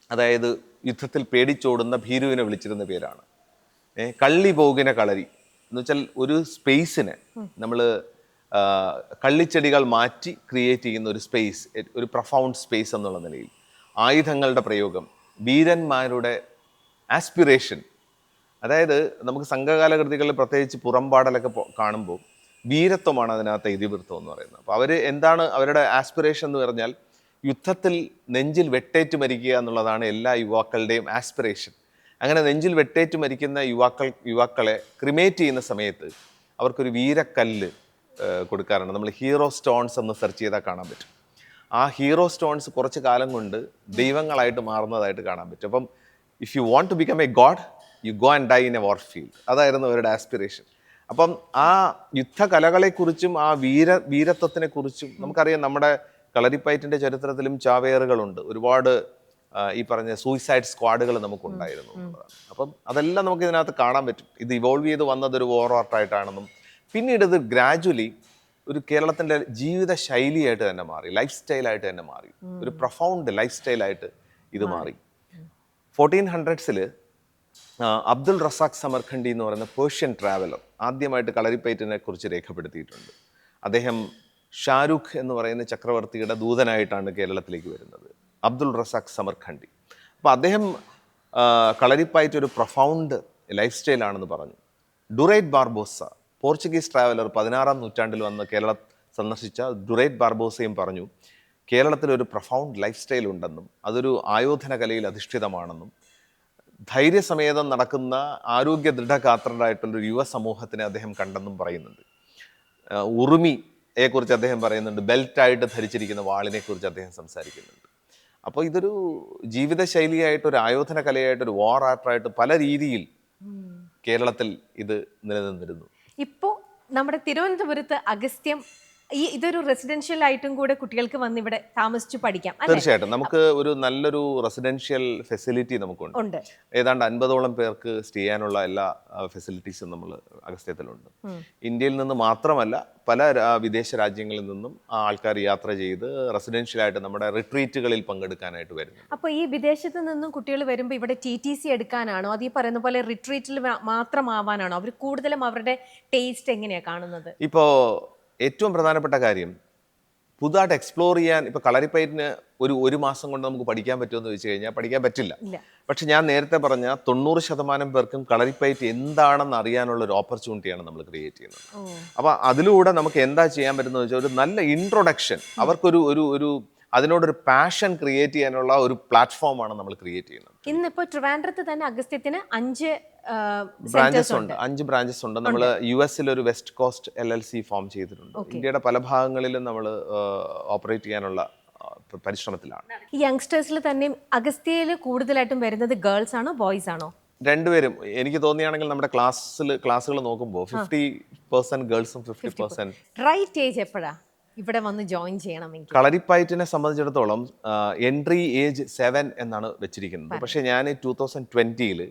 അതായത് യുദ്ധത്തിൽ പേടിച്ചോടുന്ന ഭീരുവിനെ വിളിച്ചിരുന്ന പേരാണ്. കള്ളി പോകിന കളരി എന്ന് വെച്ചാൽ ഒരു സ്പേസിനെ നമ്മൾ കള്ളിച്ചെടികൾ മാറ്റി ക്രിയേറ്റ് ചെയ്യുന്ന ഒരു സ്പേസ്, ഒരു പ്രൊഫൗണ്ട് സ്പേസ് എന്നുള്ള നിലയിൽ. ആയുധങ്ങളുടെ പ്രയോഗം, വീരന്മാരുടെ ആസ്പിറേഷൻ. അതായത് നമുക്ക് സംഘകാല കൃതികളിൽ പ്രത്യേകിച്ച് പുറംപാടലൊക്കെ കാണുമ്പോൾ വീരത്വമാണ് അതിനകത്ത് ഇതിവൃത്തം എന്ന് പറയുന്നത്. അപ്പോൾ അവർ എന്താണ് അവരുടെ ആസ്പിറേഷൻ എന്ന് പറഞ്ഞാൽ, യുദ്ധത്തിൽ നെഞ്ചിൽ വെട്ടേറ്റ് മരിക്കുക എന്നുള്ളതാണ് എല്ലാ യുവാക്കളുടെയും ആസ്പിറേഷൻ. അങ്ങനെ നെഞ്ചിൽ വെട്ടേറ്റ് മരിക്കുന്ന യുവാക്കളെ ക്രിമേറ്റ് ചെയ്യുന്ന സമയത്ത് അവർക്കൊരു വീരക്കല്ല് കൊടുക്കാറുണ്ട്. നമ്മൾ ഹീറോ സ്റ്റോൺസ് എന്ന് സെർച്ച് ചെയ്താൽ കാണാൻ പറ്റും. ആ ഹീറോ സ്റ്റോൺസ് കുറച്ച് കാലം കൊണ്ട് ദൈവങ്ങളായിട്ട് മാറുന്നതായിട്ട് കാണാൻ പറ്റും. അപ്പം if you want to become a god, you go and die in a war field. അതായിരുന്നു അവരുടെ ആസ്പിറേഷൻ. അപ്പം ആ യുദ്ധകലകളെക്കുറിച്ചും ആ വീരത്വത്തിനെ കുറിച്ചും നമുക്കറിയാം. നമ്മുടെ കളരിപ്പയറ്റിൻ്റെ ചരിത്രത്തിലും ചാവേറുകളുണ്ട്. ഒരുപാട് ഈ പറഞ്ഞ സൂയിസൈഡ് സ്ക്വാഡുകൾ നമുക്കുണ്ടായിരുന്നു. അപ്പം അതെല്ലാം നമുക്ക് ഇതിനകത്ത് കാണാൻ പറ്റും. ഇത് ഇവോൾവ് ചെയ്ത് വന്നതൊരു വാർ ആർട്ടായിട്ടാണെന്നും പിന്നീട് ഇത് ഗ്രാജുവലി ഒരു കേരളത്തിൻ്റെ ജീവിത ശൈലിയായിട്ട് തന്നെ മാറി, ലൈഫ് സ്റ്റൈലായിട്ട് തന്നെ മാറി, ഒരു പ്രൊഫൗണ്ട് ലൈഫ് സ്റ്റൈലായിട്ട് ഇത് മാറി. 1400s അബ്ദുൾ റസാഖ് സമർഖണ്ഡി എന്ന് പറയുന്ന പേർഷ്യൻ ട്രാവലർ ആദ്യമായിട്ട് കളരിപ്പയറ്റിനെ കുറിച്ച് രേഖപ്പെടുത്തിയിട്ടുണ്ട്. അദ്ദേഹം ഷാരൂഖ് എന്ന് പറയുന്ന ചക്രവർത്തിയുടെ ദൂതനായിട്ടാണ് കേരളത്തിലേക്ക് വരുന്നത്, അബ്ദുൾ റസാഖ് സമർഖണ്ഡി. അപ്പോൾ അദ്ദേഹം കളരിപ്പയറ്റ് ഒരു പ്രൊഫൗണ്ട് ലൈഫ് സ്റ്റൈലാണെന്ന് പറഞ്ഞു. ഡുറൈറ്റ് ബാർബോസ, പോർച്ചുഗീസ് ട്രാവലർ 16ാം നൂറ്റാണ്ടിൽ വന്ന് കേരളം സന്ദർശിച്ച ഡുറൈറ്റ് ബാർബോസയും പറഞ്ഞു, കേരളത്തിൽ ഒരു പ്രൊഫൗണ്ട് ലൈഫ് സ്റ്റൈൽ ഉണ്ടെന്നും അതൊരു ആയോധന കലയിൽ അധിഷ്ഠിതമാണെന്നും ധൈര്യസമേതം നടക്കുന്ന ആരോഗ്യ ദൃഢഗാത്രരായിട്ടുള്ളൊരു യുവ സമൂഹത്തിനെ അദ്ദേഹം കണ്ടെന്നും പറയുന്നുണ്ട്. ഉറുമിയെക്കുറിച്ച് അദ്ദേഹം പറയുന്നുണ്ട്, ബെൽറ്റായിട്ട് ധരിച്ചിരിക്കുന്ന വാളിനെ കുറിച്ച് അദ്ദേഹം സംസാരിക്കുന്നുണ്ട്. അപ്പോൾ ഇതൊരു ജീവിതശൈലിയായിട്ട്, ഒരു ആയോധന കലയായിട്ട്, ഒരു വാർ ആർട്ടായിട്ട് പല രീതിയിൽ കേരളത്തിൽ ഇത് നിലനിന്നിരുന്നു. ഇപ്പോൾ നമ്മുടെ തിരുവനന്തപുരത്ത് അഗസ്ത്യം ഇതൊരു റെസിഡൻഷ്യൽ ആയിട്ടും കൂടെ കുട്ടികൾക്ക് വന്ന് ഇവിടെ താമസിച്ചു പഠിക്കാം. തീർച്ചയായിട്ടും നമുക്ക് ഒരു നല്ലൊരു റെസിഡൻഷ്യൽ ഫെസിലിറ്റി നമുക്കുണ്ട്. ഏതാണ്ട് 50ഓളം പേർക്ക് സ്റ്റേ ചെയ്യാനുള്ള എല്ലാ ഫെസിലിറ്റീസും നമ്മൾ അഗസ്ത്യത്തിലുണ്ട്. ഇന്ത്യയിൽ നിന്ന് മാത്രമല്ല പല വിദേശ രാജ്യങ്ങളിൽ നിന്നും ആൾക്കാർ യാത്ര ചെയ്ത് റെസിഡൻഷ്യലായിട്ട് നമ്മുടെ റിട്രീറ്റുകളിൽ പങ്കെടുക്കാനായിട്ട് വരുന്നു. അപ്പോൾ ഈ വിദേശത്ത് നിന്നും കുട്ടികൾ വരുമ്പോൾ ഇവിടെ TTC എടുക്കാനാണോ, അത് ഈ പറയുന്ന പോലെ റിട്രീറ്റിൽ മാത്രമാവാനാണോ? അവർ കൂടുതലും അവരുടെ ടേസ്റ്റ് എങ്ങനെയാണ് കാണുന്നത്? ഇപ്പോൾ ഏറ്റവും പ്രധാനപ്പെട്ട കാര്യം പുതുതായിട്ട് എക്സ്പ്ലോർ ചെയ്യാൻ. ഇപ്പോൾ കളരിപ്പയറ്റിന് ഒരു മാസം കൊണ്ട് നമുക്ക് പഠിക്കാൻ പറ്റുമെന്ന് ചോദിച്ചു കഴിഞ്ഞാൽ പഠിക്കാൻ പറ്റില്ല. പക്ഷെ ഞാൻ നേരത്തെ പറഞ്ഞ 90% പേർക്കും കളരിപ്പയറ്റ് എന്താണെന്ന് അറിയാനുള്ള ഒരു ഓപ്പർച്യൂണിറ്റിയാണ് നമ്മൾ ക്രിയേറ്റ് ചെയ്യുന്നത്. അപ്പോൾ അതിലൂടെ നമുക്ക് എന്താ ചെയ്യാൻ പറ്റുന്നത് വെച്ചാൽ ഒരു നല്ല ഇൻട്രൊഡക്ഷൻ, അവർക്കൊരു അതിനോടൊരു പാഷൻ ക്രിയേറ്റ് ചെയ്യാനുള്ള ഒരു പ്ലാറ്റ്ഫോമാണ് നമ്മൾ ക്രിയേറ്റ് ചെയ്യുന്നത്. ഇന്നിപ്പോ ട്രിവാൻഡ്രത്ത് തന്നെ അഗസ്ത്യത്തിന് 5 ബ്രാഞ്ചസ് ഉണ്ട്, 5 ബ്രാഞ്ചസ് ഉണ്ട്. നമ്മൾ US ഒരു വെസ്റ്റ് കോസ്റ്റ് LLC ഫോം ചെയ്തിട്ടുണ്ട്. ഇന്ത്യയുടെ പല ഭാഗങ്ങളിലും നമ്മൾ ഓപ്പറേറ്റ് ചെയ്യാനുള്ള പരിശ്രമത്തിലാണ്. ഈ യങ്സ്റ്റേഴ്സിൽ തന്നെ അഗസ്ത്യയിൽ കൂടുതലായിട്ടും വരുന്നത് ഗേൾസ് ആണോ ബോയ്സ് ആണോ? രണ്ടുപേരും. എനിക്ക് തോന്നിയാണെങ്കിൽ നമ്മുടെ ക്ലാസ്സുകൾ നോക്കുമ്പോൾ 50% ഗേൾസും 50% റൈറ്റ് ഏജ് എപ്പോഴാ ഇവിടെ വന്ന് ജോയിൻ ചെയ്യണമെങ്കിൽ? കളരിപ്പയറ്റിനെ സംബന്ധിച്ചിടത്തോളം എൻട്രി ഏജ് 7 എന്നാണ് വെച്ചിരിക്കുന്നത്. പക്ഷെ ഞാൻ 2020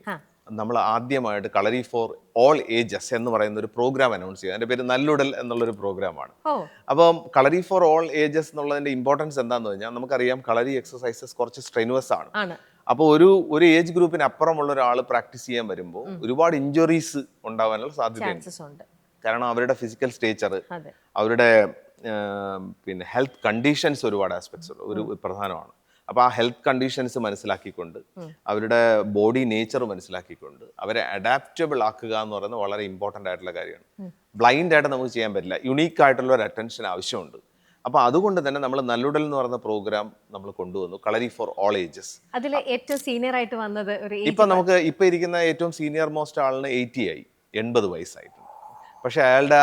നമ്മൾ ആദ്യമായിട്ട് കളരി ഫോർ ഓൾ ഏജസ് എന്ന് പറയുന്ന ഒരു പ്രോഗ്രാം അനൗൺസ് ചെയ്തു. അതിന്റെ പേര് നല്ലുടൽ എന്നുള്ളൊരു പ്രോഗ്രാമാണ്. അപ്പം കളരി ഫോർ ഓൾ ഏജസ് എന്നുള്ളതിന്റെ ഇമ്പോർട്ടൻസ് എന്താണെന്ന് പറഞ്ഞാൽ നമുക്കറിയാം കളരി എക്സസൈസസ് കുറച്ച് സ്ട്രെനുവസ് ആണ്. അപ്പോൾ ഒരു ഏജ് ഗ്രൂപ്പിന് അപ്പുറമുള്ള ഒരാൾ പ്രാക്ടീസ് ചെയ്യാൻ വരുമ്പോൾ ഒരുപാട് ഇഞ്ചുറീസ് ഉണ്ടാവാനുള്ള സാധ്യതയുണ്ട്. കാരണം അവരുടെ ഫിസിക്കൽ സ്റ്റേച്ചർ, അവരുടെ പിന്നെ ഹെൽത്ത് കണ്ടീഷൻസ്, ഒരുപാട് ആസ്പെക്ട്സ് ഒരു പ്രധാനമാണ്. അപ്പോൾ ആ ഹെൽത്ത് കണ്ടീഷൻസ് മനസ്സിലാക്കിക്കൊണ്ട് അവരുടെ ബോഡി നേച്ചർ മനസ്സിലാക്കിക്കൊണ്ട് അവരെ അഡാപ്റ്റബിൾ ആക്കുക എന്ന് പറയുന്നത് വളരെ ഇമ്പോർട്ടൻ്റ് ആയിട്ടുള്ള കാര്യമാണ്. ബ്ലൈൻഡ് ആയിട്ട് നമുക്ക് ചെയ്യാൻ പറ്റില്ല, യുണീക്ക് ആയിട്ടുള്ള ഒരു അറ്റൻഷൻ ആവശ്യമുണ്ട്. അപ്പോൾ അതുകൊണ്ട് തന്നെ നമ്മൾ നല്ലുടൽ എന്ന് പറയുന്ന പ്രോഗ്രാം നമ്മൾ കൊണ്ടുവന്നു, കളരി ഫോർ ഓൾ ഏജസ്. അതിൽ ഏറ്റവും സീനിയർ ആയിട്ട് വന്നത് ഇപ്പൊ ഇരിക്കുന്ന ഏറ്റവും സീനിയർ മോസ്റ്റ് ആളിന് 80 വയസ്സായിട്ടുണ്ട്. പക്ഷെ അയാളുടെ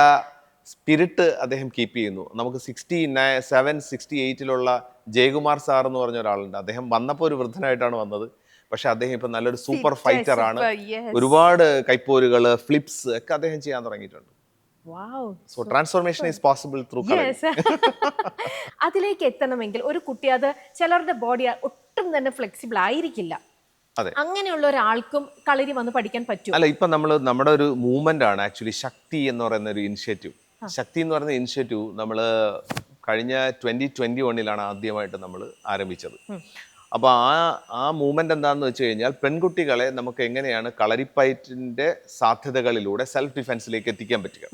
സ്പിരിറ്റ് അദ്ദേഹം കീപ്പ് ചെയ്യുന്നു. നമുക്ക് 67-68 ജയകുമാർ സാർ എന്ന് പറഞ്ഞ ഒരാളുണ്ട്. അദ്ദേഹം വന്നപ്പോൾ ഒരു വൃദ്ധനായിട്ടാണ് വന്നത്. പക്ഷെ അദ്ദേഹം ഇപ്പൊ നല്ലൊരു സൂപ്പർ ഫൈറ്റർ ആണ്. ഒരുപാട് കൈപ്പോരുകള്, ഫ്ലിപ്സ് ഒക്കെ അദ്ദേഹം ചെയ്യാൻ തുടങ്ങിയിട്ടുണ്ട്. So transformation is possible through കളരി. അതിലേക്ക് എത്തണമെങ്കിൽ ഒരു കുട്ടി, അത് ചിലരുടെ ബോഡി ഒട്ടും തന്നെ ഫ്ലെക്സിബിൾ ആയിരിക്കില്ല, അങ്ങനെയുള്ള ഒരാൾക്കും കളരി വന്ന് പഠിക്കാൻ പറ്റും. അല്ല, ഇപ്പൊ നമ്മുടെ ഒരു മൂവ്മെന്റ് ആണ് ആക്ച്വലി ശക്തി എന്ന് പറയുന്ന ഒരു ഇനിഷ്യേറ്റീവ്. ശക്തി എന്ന് പറയുന്ന ഇനിഷ്യേറ്റീവ് നമ്മൾ കഴിഞ്ഞ 2021 ആദ്യമായിട്ട് നമ്മൾ ആരംഭിച്ചത്. അപ്പോൾ ആ മൂവ്മെന്റ് എന്താണെന്ന് വെച്ച് കഴിഞ്ഞാൽ പെൺകുട്ടികളെ നമുക്ക് എങ്ങനെയാണ് കളരിപ്പയറ്റിന്റെ സാധ്യതകളിലൂടെ സെൽഫ് ഡിഫെൻസിലേക്ക് എത്തിക്കാൻ പറ്റുക.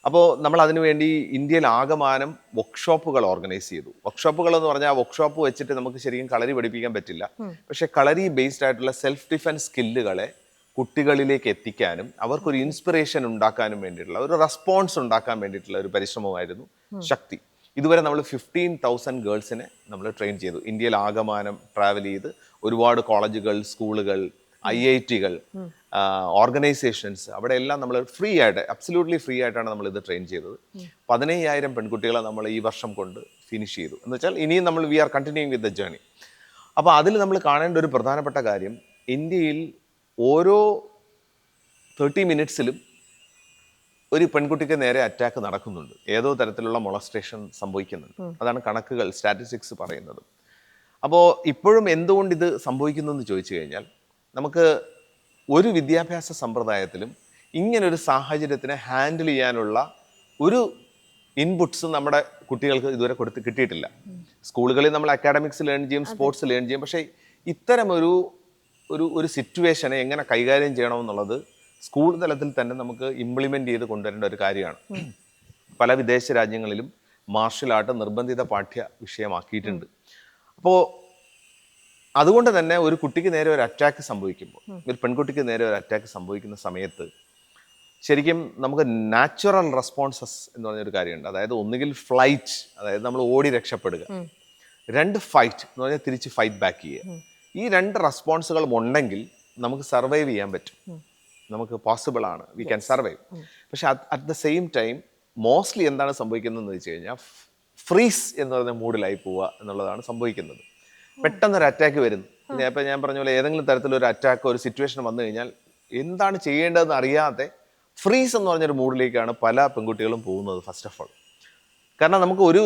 അപ്പോൾ നമ്മൾ അതിനുവേണ്ടി ഇന്ത്യയിൽ ആകമാനം വർക്ക്ഷോപ്പുകൾ ഓർഗനൈസ് ചെയ്തു. വർക്ക്ഷോപ്പുകൾ എന്ന് പറഞ്ഞാൽ വർക്ക്ഷോപ്പ് വെച്ചിട്ട് നമുക്ക് ശരിക്കും കളരി പഠിപ്പിക്കാൻ പറ്റില്ല. പക്ഷെ കളരി ബേസ്ഡ് ആയിട്ടുള്ള സെൽഫ് ഡിഫെൻസ് സ്കില്ലുകളെ കുട്ടികളിലേക്ക് എത്തിക്കാനും അവർക്കൊരു ഇൻസ്പിറേഷൻ ഉണ്ടാക്കാനും വേണ്ടിയിട്ടുള്ള ഒരു റെസ്പോൺസ് ഉണ്ടാക്കാൻ വേണ്ടിയിട്ടുള്ള ഒരു പരിശ്രമമായിരുന്നു ശക്തി. ഇതുവരെ നമ്മൾ 15,000 ഗേൾസിനെ നമ്മൾ ട്രെയിൻ ചെയ്തു. ഇന്ത്യയിൽ ആകമാനം ട്രാവൽ ചെയ്ത് ഒരുപാട് കോളേജുകൾ, സ്കൂളുകൾ, IIT-കൾ, ഓർഗനൈസേഷൻസ്, അവിടെ എല്ലാം നമ്മൾ ഫ്രീ ആയിട്ട്, അബ്സല്യൂട്ട്ലി ഫ്രീ ആയിട്ടാണ് നമ്മൾ ഇത് ട്രെയിൻ ചെയ്തത്. 15,000 പെൺകുട്ടികളെ നമ്മൾ ഈ വർഷം കൊണ്ട് ഫിനിഷ് ചെയ്തു. എന്ന് വെച്ചാൽ ഇനിയും നമ്മൾ we are continuing with the journey. അപ്പോൾ അതിൽ നമ്മൾ കാണേണ്ട ഒരു പ്രധാനപ്പെട്ട കാര്യം, ഇന്ത്യയിൽ ഓരോ 30 മിനിറ്റ്സിലും ഒരു പെൺകുട്ടിക്ക് നേരെ അറ്റാക്ക് നടക്കുന്നുണ്ട്, ഏതോ തരത്തിലുള്ള മൊളസ്റ്റേഷൻ സംഭവിക്കുന്നുണ്ട്. അതാണ് കണക്കുകൾ, സ്റ്റാറ്റിസ്റ്റിക്സ് പറയുന്നത്. അപ്പോൾ ഇപ്പോഴും എന്തുകൊണ്ട് ഇത് സംഭവിക്കുന്നു എന്ന് ചോദിച്ചു കഴിഞ്ഞാൽ, നമുക്ക് ഒരു വിദ്യാഭ്യാസ സമ്പ്രദായത്തിലും ഇങ്ങനൊരു സാഹചര്യത്തിനെ ഹാൻഡിൽ ചെയ്യാനുള്ള ഒരു ഇൻപുട്സും നമ്മുടെ കുട്ടികൾക്ക് ഇതുവരെ കിട്ടിയിട്ടില്ല. സ്കൂളുകളിൽ നമ്മൾ അക്കാഡമിക്സ് ലേൺ ചെയ്യും, സ്പോർട്സ് ലേൺ ചെയ്യും. പക്ഷേ ഇത്തരം ഒരു സിറ്റുവേഷനെ എങ്ങനെ കൈകാര്യം ചെയ്യണമെന്നുള്ളത് സ്കൂൾ തലത്തിൽ തന്നെ നമുക്ക് ഇംപ്ലിമെൻ്റ് ചെയ്ത് കൊണ്ടുവരേണ്ട ഒരു കാര്യമാണ്. പല വിദേശ രാജ്യങ്ങളിലും മാർഷൽ ആർട്ട് നിർബന്ധിത പാഠ്യ വിഷയമാക്കിയിട്ടുണ്ട്. അപ്പോൾ അതുകൊണ്ട് തന്നെ ഒരു കുട്ടിക്ക് നേരെ ഒരു അറ്റാക്ക് സംഭവിക്കുമ്പോൾ, ഒരു പെൺകുട്ടിക്ക് നേരെ ഒരു അറ്റാക്ക് സംഭവിക്കുന്ന സമയത്ത് ശരിക്കും നമുക്ക് നാച്ചുറൽ റെസ്പോൺസസ് എന്ന് പറഞ്ഞൊരു കാര്യമുണ്ട്. അതായത് ഒന്നുകിൽ ഫ്ലൈറ്റ്, അതായത് നമ്മൾ ഓടി രക്ഷപ്പെടുക, 2 ഫൈറ്റ് എന്ന് പറഞ്ഞാൽ തിരിച്ച് ഫൈറ്റ് ബാക്ക് ചെയ്യുക. ഈ 2 റെസ്പോൺസുകളും ഉണ്ടെങ്കിൽ നമുക്ക് സർവൈവ് ചെയ്യാൻ പറ്റും, നമുക്ക് പോസിബിൾ ആണ്, വി ക്യാൻ സർവൈവ്. പക്ഷെ at the same time mostly എന്താണ് സംഭവിക്കുന്നതെന്ന് വെച്ച് കഴിഞ്ഞാൽ ഫ്രീസ് എന്ന് പറയുന്ന മൂഡിലായി പോവുക എന്നുള്ളതാണ് സംഭവിക്കുന്നത്. പെട്ടെന്നൊരു അറ്റാക്ക് വരുന്നു. ഇപ്പം ഞാൻ പറഞ്ഞ പോലെ ഏതെങ്കിലും തരത്തിലൊരു അറ്റാക്ക്, ഒരു സിറ്റുവേഷൻ വന്നു കഴിഞ്ഞാൽ എന്താണ് ചെയ്യേണ്ടതെന്ന് അറിയാതെ ഫ്രീസ് എന്ന് പറഞ്ഞൊരു മൂഡിലേക്കാണ് പല പെൺകുട്ടികളും പോകുന്നത്. ഫസ്റ്റ് ഓഫ് ഓൾ, കാരണം നമുക്ക് ഒരു